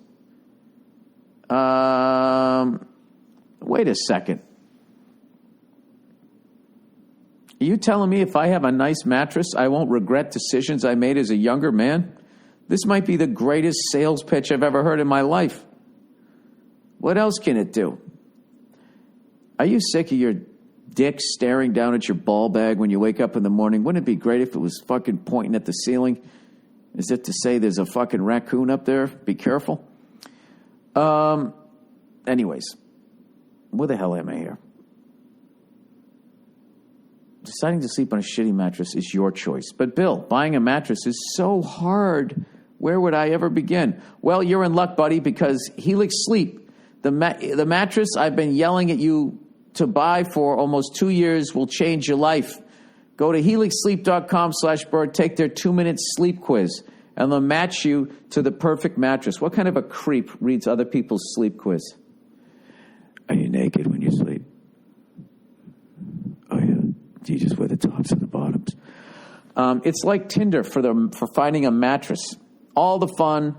Wait a second. Are you telling me if I have a nice mattress, I won't regret decisions I made as a younger man? This might be the greatest sales pitch I've ever heard in my life. What else can it do? Are you sick of your dick staring down at your ball bag when you wake up in the morning. Wouldn't it be great if it was fucking pointing at the ceiling? Is it to say there's a fucking raccoon up there? Be careful. Anyways, where the hell am I here? Deciding to sleep on a shitty mattress is your choice. But, Bill, buying a mattress is so hard. Where would I ever begin? Well, you're in luck, buddy, because Helix Sleep, the mattress I've been yelling at you to buy for almost 2 years, will change your life. Go to helixsleep.com/Burt, take their 2-minute sleep quiz, and they'll match you to the perfect mattress. What kind of a creep reads other people's sleep quiz? Are you naked when you sleep? Oh, yeah. Do you just wear the tops and the bottoms? It's like Tinder for finding a mattress. All the fun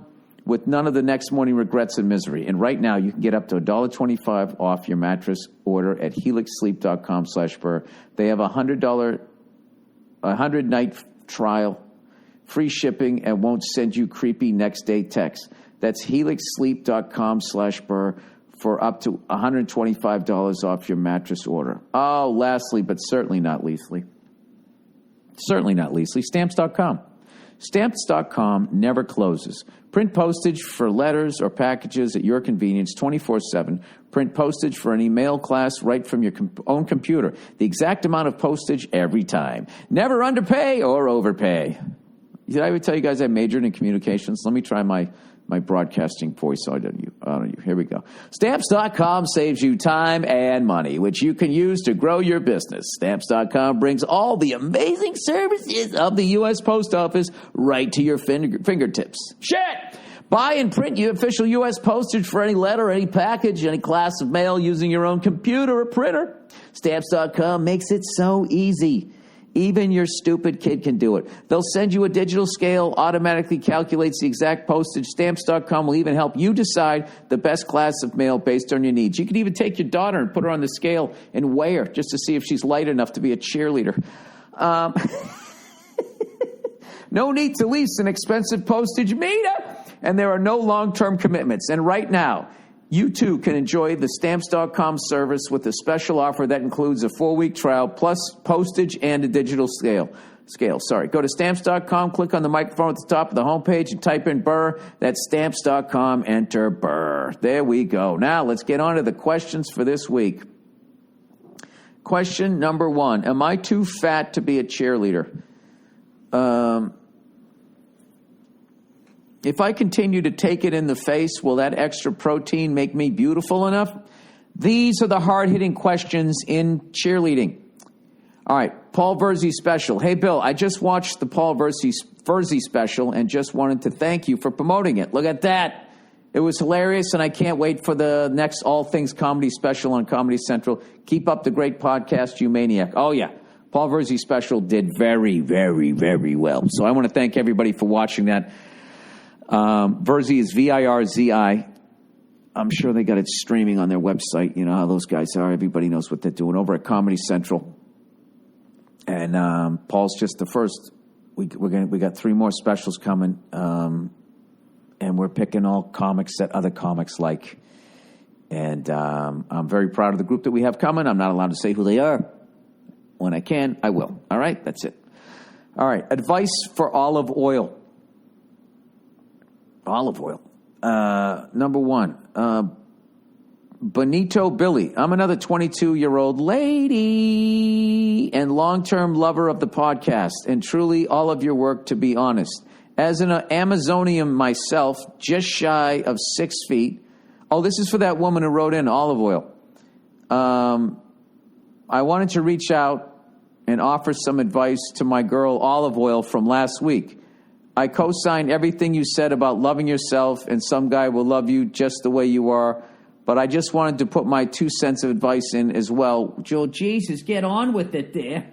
with none of the next morning regrets and misery. And right now, you can get up to $1.25 off your mattress order at helixsleep.com/Burr. They have a $100-night trial, free shipping, and won't send you creepy next-day texts. That's helixsleep.com/Burr for up to $125 off your mattress order. Oh, lastly, but certainly not leastly, Stamps.com. Stamps.com never closes. Print postage for letters or packages at your convenience 24/7. Print postage for any mail class right from your own computer. The exact amount of postage every time. Never underpay or overpay. Did I ever tell you guys I majored in communications? Let me try my broadcasting voice on you. Here we go. Stamps.com saves you time and money, which you can use to grow your business. Stamps.com brings all the amazing services of the U.S. Post Office right to your fingertips. Shit! Buy and print your official U.S. postage for any letter, any package, any class of mail using your own computer or printer. Stamps.com makes it so easy. Even your stupid kid can do it. They'll send you a digital scale, automatically calculates the exact postage. Stamps.com will even help you decide the best class of mail based on your needs. You can even take your daughter and put her on the scale and weigh her just to see if she's light enough to be a cheerleader. No need to lease an expensive postage meter. And there are no long-term commitments. And right now, you too can enjoy the Stamps.com service with a special offer that includes a 4-week trial plus postage and a digital scale. Go to Stamps.com, click on the microphone at the top of the homepage and type in Burr. That's Stamps.com, enter Burr. There we go. Now let's get on to the questions for this week. Question number 1. Am I too fat to be a cheerleader? If I continue to take it in the face, will that extra protein make me beautiful enough? These are the hard-hitting questions in cheerleading. All right, Paul Verzi special. Hey, Bill, I just watched the Paul Verzi special and just wanted to thank you for promoting it. Look at that. It was hilarious, and I can't wait for the next All Things Comedy special on Comedy Central. Keep up the great podcast, you maniac. Oh, yeah. Paul Verzi special did very, very, very well. So I want to thank everybody for watching that. Verzi is Virzi. I'm sure they got it streaming on their website. You know how those guys are. Everybody knows what they're doing over at Comedy Central. And Paul's just the first. We got 3 more specials coming, and we're picking all comics that other comics like. And I'm very proud of the group that we have coming. I'm not allowed to say who they are. When I can, I will. All right, that's it. All right, advice for olive oil. Olive oil. Number 1, Bonito Billy. I'm another 22-year-old lady and long-term lover of the podcast and truly all of your work, to be honest. As an Amazonian myself, just shy of 6 feet. Oh, this is for that woman who wrote in olive oil. I wanted to reach out and offer some advice to my girl Olive Oil from last week. I co-sign everything you said about loving yourself, and some guy will love you just the way you are. But I just wanted to put my 2 cents of advice in as well. Joe, Jesus, get on with it there.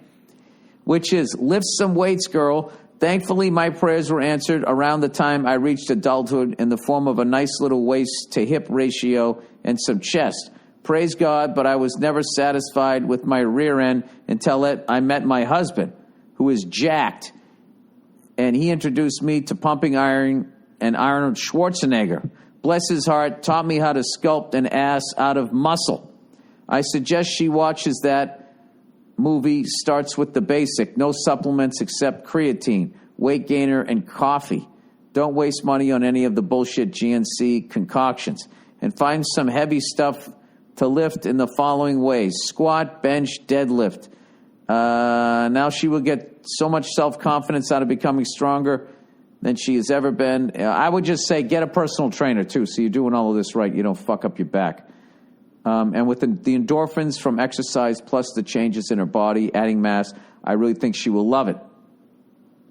Which is, lift some weights, girl. Thankfully, my prayers were answered around the time I reached adulthood in the form of a nice little waist-to-hip ratio and some chest. Praise God, but I was never satisfied with my rear end until I met my husband, who is jacked. And he introduced me to pumping iron and Arnold Schwarzenegger. Bless his heart, taught me how to sculpt an ass out of muscle. I suggest she watches that movie starts with the basic. No supplements except creatine, weight gainer, and coffee. Don't waste money on any of the bullshit GNC concoctions. And find some heavy stuff to lift in the following ways. Squat, bench, deadlift. Now she will get so much self-confidence out of becoming stronger than she has ever been. I would just say get a personal trainer, too, so you're doing all of this right. You don't fuck up your back. And with the endorphins from exercise plus the changes in her body, adding mass, I really think she will love it.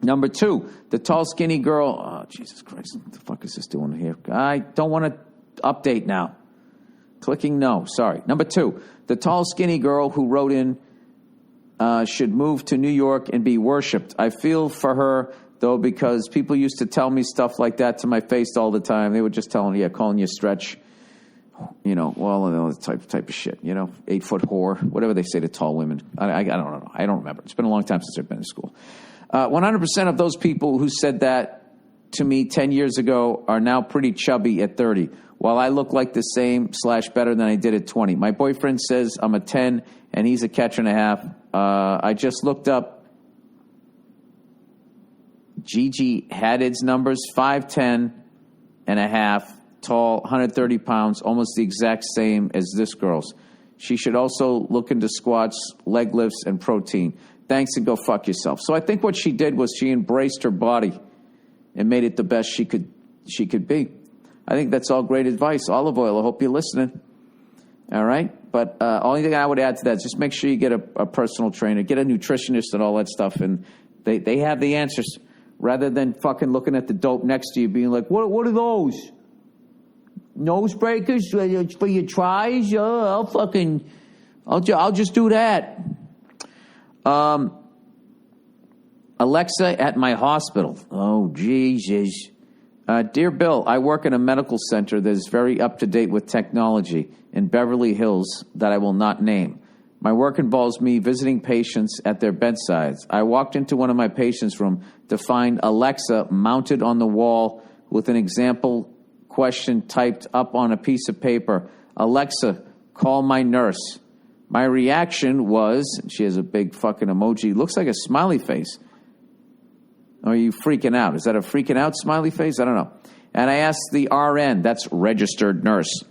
Number 2, the tall, skinny girl. Oh, Jesus Christ. What the fuck is this doing here? I don't want to update now. Clicking no. Sorry. Number 2, the tall, skinny girl who wrote in should move to New York and be worshipped. I feel for her, though, because people used to tell me stuff like that to my face all the time. They were just telling me, calling you a stretch. Type of shit, 8-foot whore, whatever they say to tall women. I don't know. I don't remember. It's been a long time since I've been in school. 100% of those people who said that to me 10 years ago are now pretty chubby at 30, while I look like the same / better than I did at 20. My boyfriend says I'm a 10 and he's a catch and a half. I just looked up Gigi Hadid's numbers, 5'10" and a half, tall, 130 pounds, almost the exact same as this girl's. She should also look into squats, leg lifts, and protein. Thanks, and go fuck yourself. So I think what she did was she embraced her body and made it the best she could be. I think that's all great advice. Olive oil, I hope you're listening. All right? But only thing I would add to that is just make sure you get a personal trainer, get a nutritionist and all that stuff, and they have the answers rather than fucking looking at the dope next to you being like, what are those? Nose breakers for your tries? I'll just do that. Alexa at my hospital. Oh, Jesus. Dear Bill, I work in a medical center that is very up to date with technology in Beverly Hills that I will not name. My work involves me visiting patients at their bedsides. I walked into one of my patients' room to find Alexa mounted on the wall with an example question typed up on a piece of paper. Alexa, call my nurse. My reaction was, she has a big fucking emoji, looks like a smiley face. Or are you freaking out? Is that a freaking out smiley face? I don't know. And I asked the RN, that's registered nurse.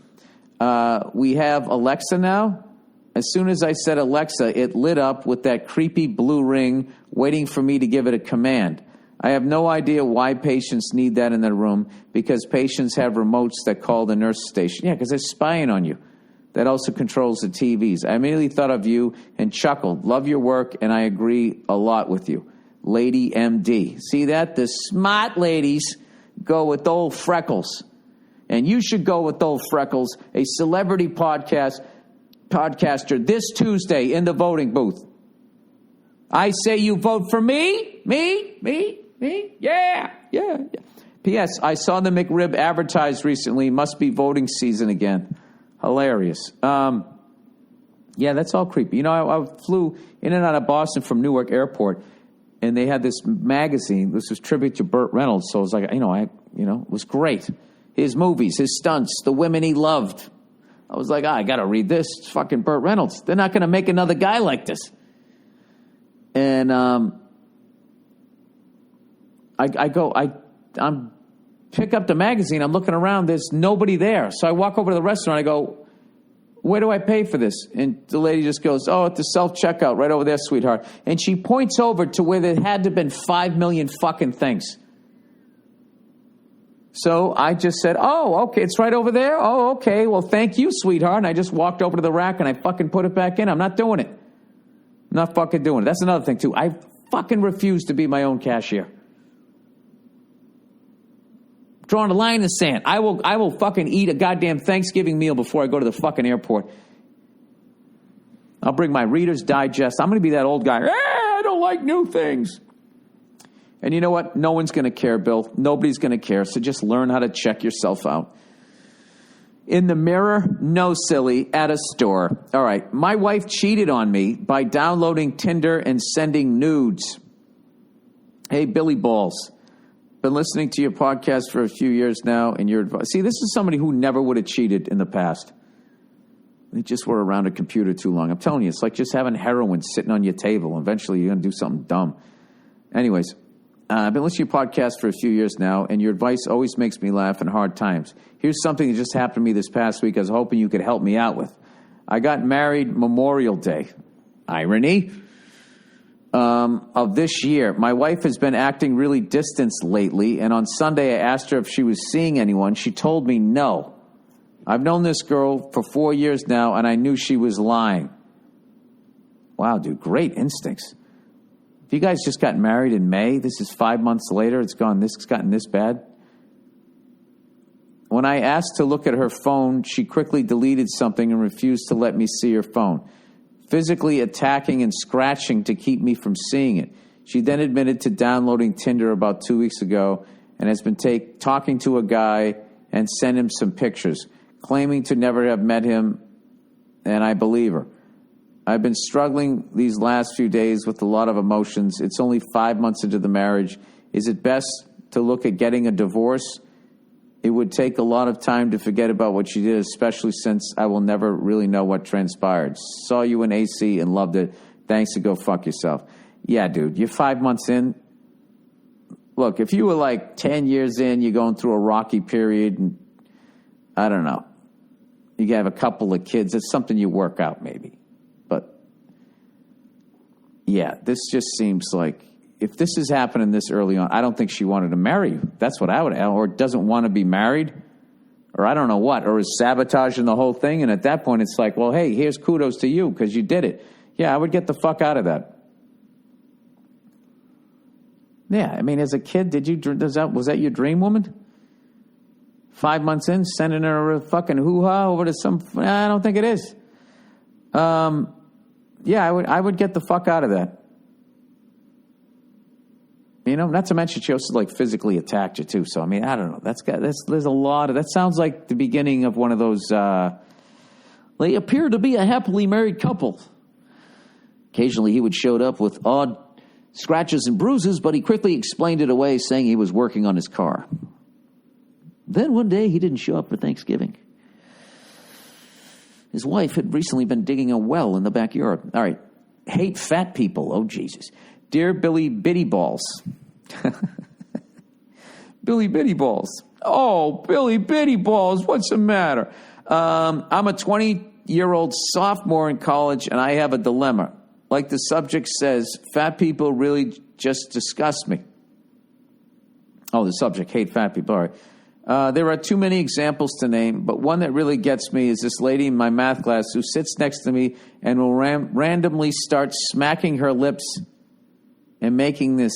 We have Alexa now? As soon as I said Alexa, it lit up with that creepy blue ring waiting for me to give it a command. I have no idea why patients need that in their room, because patients have remotes that call the nurse station. Yeah, because they're spying on you. That also controls the TVs. I immediately thought of you and chuckled. Love your work, and I agree a lot with you. Lady MD. See that? The smart ladies go with old Freckles. And you should go with old Freckles, a celebrity podcaster this Tuesday in the voting booth. I say you vote for me? Me? Yeah. P.S. I saw the McRib advertised recently. Must be voting season again. Hilarious. Yeah, that's all creepy. I flew in and out of Boston from Newark Airport, and they had this magazine. This was tribute to Burt Reynolds, so it was like, it was great. His movies, his stunts, the women he loved. I was like, I got to read this. It's fucking Burt Reynolds. They're not going to make another guy like this. And I'm pick up the magazine. I'm looking around. There's nobody there. So I walk over to the restaurant. I go, where do I pay for this? And the lady just goes, at the self-checkout right over there, sweetheart. And she points over to where there had to have been 5 million fucking things. So I just said, okay, it's right over there? Oh, okay, well, thank you, sweetheart. And I just walked over to the rack and I fucking put it back in. I'm not doing it. I'm not fucking doing it. That's another thing, too. I fucking refuse to be my own cashier. Drawing a line in the sand. I will fucking eat a goddamn Thanksgiving meal before I go to the fucking airport. I'll bring my Reader's Digest. I'm going to be that old guy. I don't like new things. And you know what? No one's going to care, Bill. Nobody's going to care. So just learn how to check yourself out. In the mirror? No, silly. At a store. All right. My wife cheated on me by downloading Tinder and sending nudes. Hey, Billy Balls. Been listening to your podcast for a few years now, and your advice. See, this is somebody who never would have cheated in the past. They just were around a computer too long. I'm telling you, it's like just having heroin sitting on your table. Eventually, you're going to do something dumb. Anyways, I've been listening to your podcast for a few years now, and your advice always makes me laugh in hard times. Here's something that just happened to me this past week I was hoping you could help me out with. I got married Memorial Day. Irony. Of this year. My wife has been acting really distant lately, and on Sunday I asked her if she was seeing anyone. She told me no. I've known this girl for 4 years now, and I knew she was lying. Wow, dude, great instincts. If you guys just got married in May, this is 5 months later, it's gotten this bad. When I asked to look at her phone, she quickly deleted something and refused to let me see her phone, physically attacking and scratching to keep me from seeing it. She then admitted to downloading Tinder about 2 weeks ago and has been talking to a guy and sent him some pictures, claiming to never have met him, and I believe her. I've been struggling these last few days with a lot of emotions. It's only 5 months into the marriage. Is it best to look at getting a divorce? It would take a lot of time to forget about what she did, especially since I will never really know what transpired. Saw you in AC and loved it. Thanks, to go fuck yourself. Yeah, dude, you're 5 months in. Look, if you were like 10 years in, you're going through a rocky period, and I don't know, you have a couple of kids, it's something you work out maybe. But, yeah, this just seems like, if this is happening this early on, I don't think she wanted to marry you. That's what I would, or doesn't want to be married, or I don't know what, or is sabotaging the whole thing. And at that point, it's like, well, hey, here's kudos to you because you did it. Yeah, I would get the fuck out of that. Yeah, I mean, as a kid, was that your dream woman? 5 months in, sending her a fucking hoo-ha over to some, I don't think it is. Yeah, I would get the fuck out of that. You know, not to mention she also like physically attacked you too. So I mean, I don't know. There's a lot of that. Sounds like the beginning of one of those. They appear to be a happily married couple. Occasionally, he would show up with odd scratches and bruises, but he quickly explained it away, saying he was working on his car. Then one day, he didn't show up for Thanksgiving. His wife had recently been digging a well in the backyard. All right, hate fat people. Oh Jesus. Dear Billy Bitty Balls. Billy Bitty Balls. Oh, Billy Bitty Balls, what's the matter? I'm a 20-year-old sophomore in college, and I have a dilemma. Like the subject says, fat people really just disgust me. Oh, the subject, hate fat people. All right. There are too many examples to name, but one that really gets me is this lady in my math class who sits next to me and will randomly start smacking her lips and making this,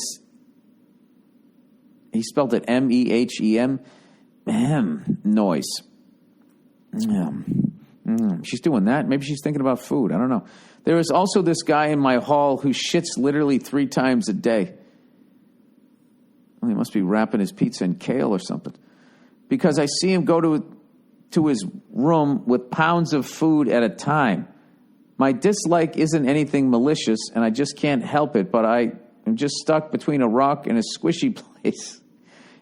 he spelled it M-E-H-E-M, noise. She's doing that. Maybe she's thinking about food. I don't know. There is also this guy in my hall who shits literally 3 times a day. Well, he must be wrapping his pizza in kale or something. Because I see him go to his room with pounds of food at a time. My dislike isn't anything malicious, and I just can't help it, but I'm just stuck between a rock and a squishy place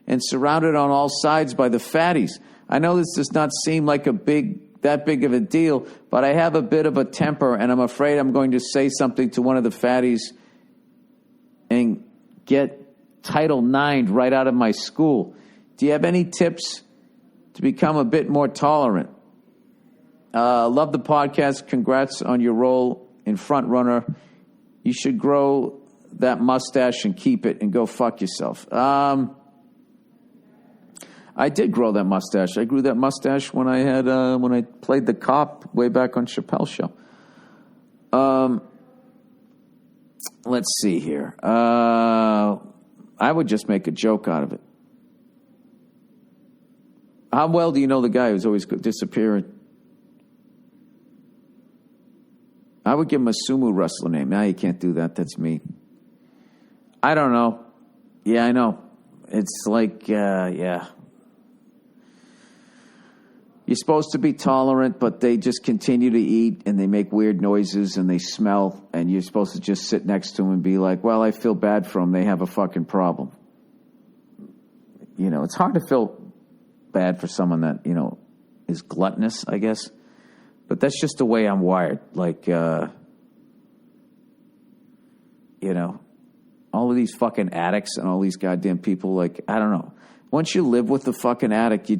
and surrounded on all sides by the fatties. I know this does not seem like that big of a deal, but I have a bit of a temper, and I'm afraid I'm going to say something to one of the fatties and get Title IX right out of my school. Do you have any tips to become a bit more tolerant? Love the podcast. Congrats on your role in Front Runner. You should grow that mustache and keep it and go fuck yourself. I did grow that mustache. I grew that mustache when I played the cop way back on Chappelle's show. Let's see here. I would just make a joke out of it. How well do you know the guy who's always disappearing? I would give him a sumo wrestler name. Now you can't do that. That's me. I don't know. Yeah, I know. It's like, yeah. You're supposed to be tolerant, but they just continue to eat, and they make weird noises, and they smell, and you're supposed to just sit next to them and be like, well, I feel bad for them. They have a fucking problem. You know, it's hard to feel bad for someone that, you know, is gluttonous, I guess. But that's just the way I'm wired. Like, all of these fucking addicts and all these goddamn people, like, I don't know. Once you live with the fucking addict, you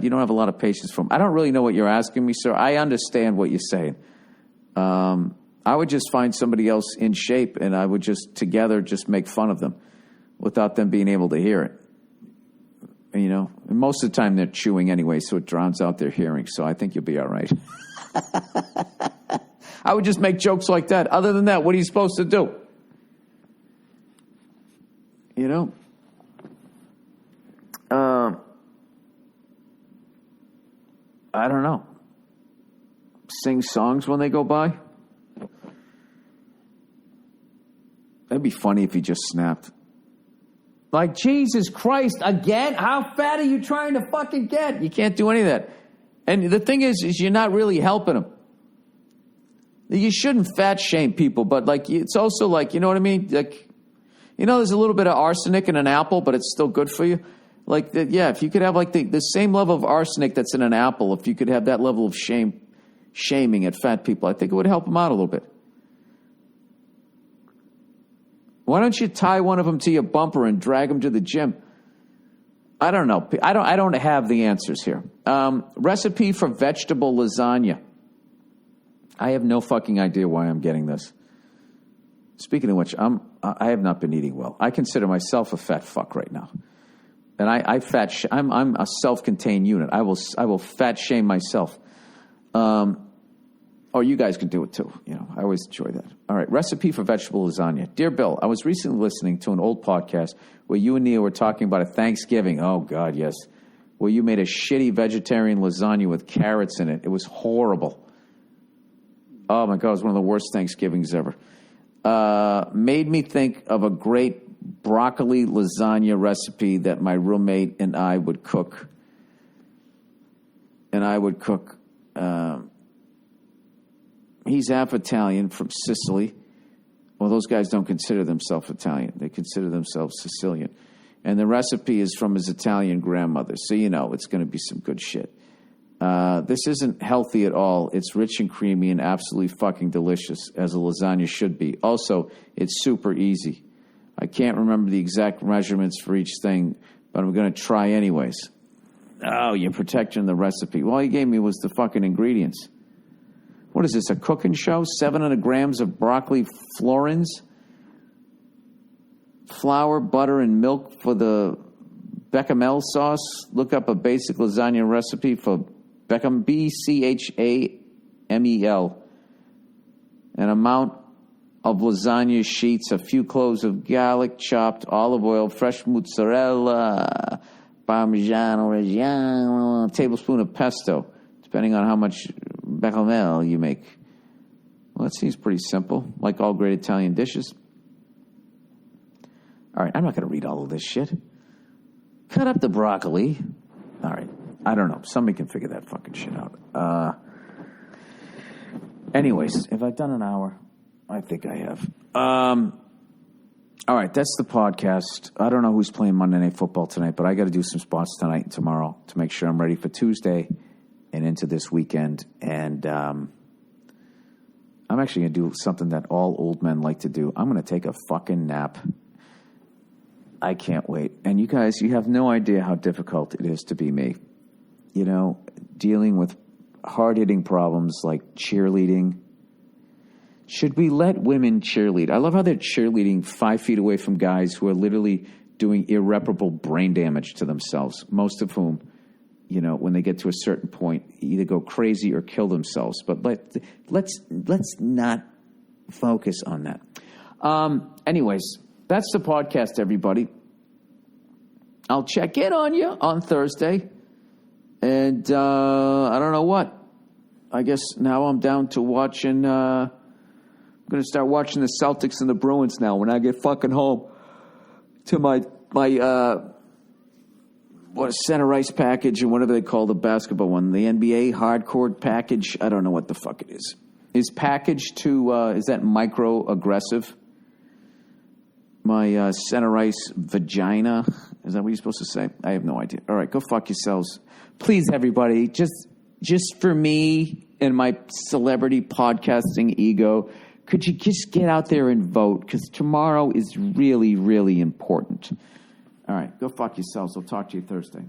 don't have a lot of patience for them. I don't really know what you're asking me, sir. I understand what you're saying. I would just find somebody else in shape, and I would just make fun of them without them being able to hear it. And most of the time they're chewing anyway, so it drowns out their hearing. So I think you'll be all right. I would just make jokes like that. Other than that, what are you supposed to do? I don't know. Sing songs when they go by? That'd be funny if he just snapped. Like, Jesus Christ, again? How fat are you trying to fucking get? You can't do any of that. And the thing is you're not really helping him. You shouldn't fat shame people, but, like, it's also like, you know what I mean? Like, there's a little bit of arsenic in an apple, but it's still good for you. Like, if you could have, like, the same level of arsenic that's in an apple, if you could have that level of shaming at fat people, I think it would help them out a little bit. Why don't you tie one of them to your bumper and drag them to the gym? I don't know. I don't have the answers here. Recipe for vegetable lasagna. I have no fucking idea why I'm getting this. Speaking of which, I have not been eating well. I consider myself a fat fuck right now, and I'm a self-contained unit. I will fat shame myself. Or you guys can do it too. I always enjoy that. All right, recipe for vegetable lasagna. Dear Bill, I was recently listening to an old podcast where you and Neil were talking about a Thanksgiving. Oh, God, yes. Where you made a shitty vegetarian lasagna with carrots in it. It was horrible. Oh, my God, it was one of the worst Thanksgivings ever. Made me think of a great broccoli lasagna recipe that my roommate and I would cook. He's half Italian from Sicily. Well, those guys don't consider themselves Italian. They consider themselves Sicilian. And the recipe is from his Italian grandmother. So it's going to be some good shit. This isn't healthy at all. It's rich and creamy and absolutely fucking delicious, as a lasagna should be. Also, it's super easy. I can't remember the exact measurements for each thing, but I'm going to try anyways. Oh, you're protecting the recipe. Well, all you gave me was the fucking ingredients. What is this, a cooking show? 700 grams of broccoli florins, flour, butter, and milk for the bechamel sauce. Look up a basic lasagna recipe for Beckham, Bchamel. An amount of lasagna sheets, a few cloves of garlic, chopped olive oil, fresh mozzarella, Parmigiano Reggiano, a tablespoon of pesto, depending on how much bechamel you make. Well, that seems pretty simple, like all great Italian dishes. All right, I'm not going to read all of this shit. Cut up the broccoli. All right, I don't know. Somebody can figure that fucking shit out. Anyways, have I done an hour? I think I have. All right, that's the podcast. I don't know who's playing Monday Night Football tonight, but I got to do some spots tonight and tomorrow to make sure I'm ready for Tuesday and into this weekend. And I'm actually going to do something that all old men like to do. I'm going to take a fucking nap. I can't wait. And you guys, you have no idea how difficult it is to be me. Dealing with hard-hitting problems like cheerleading. Should we let women cheerlead? I love how they're cheerleading 5 feet away from guys who are literally doing irreparable brain damage to themselves, most of whom, when they get to a certain point, either go crazy or kill themselves. But let's not focus on that. Anyways, that's the podcast, everybody. I'll check in on you on Thursday. And I don't know what. I guess now I'm down to watching... I'm going to start watching the Celtics and the Bruins now when I get fucking home to my center ice package and whatever they call the basketball one, the NBA hardcore package. I don't know what the fuck it is. Is package is that micro aggressive? My center ice vagina Is that what you're supposed to say? I have no idea. All right, go fuck yourselves. Please, everybody, just for me and my celebrity podcasting ego, could you just get out there and vote? Because tomorrow is really, really important. All right, go fuck yourselves. I'll talk to you Thursday.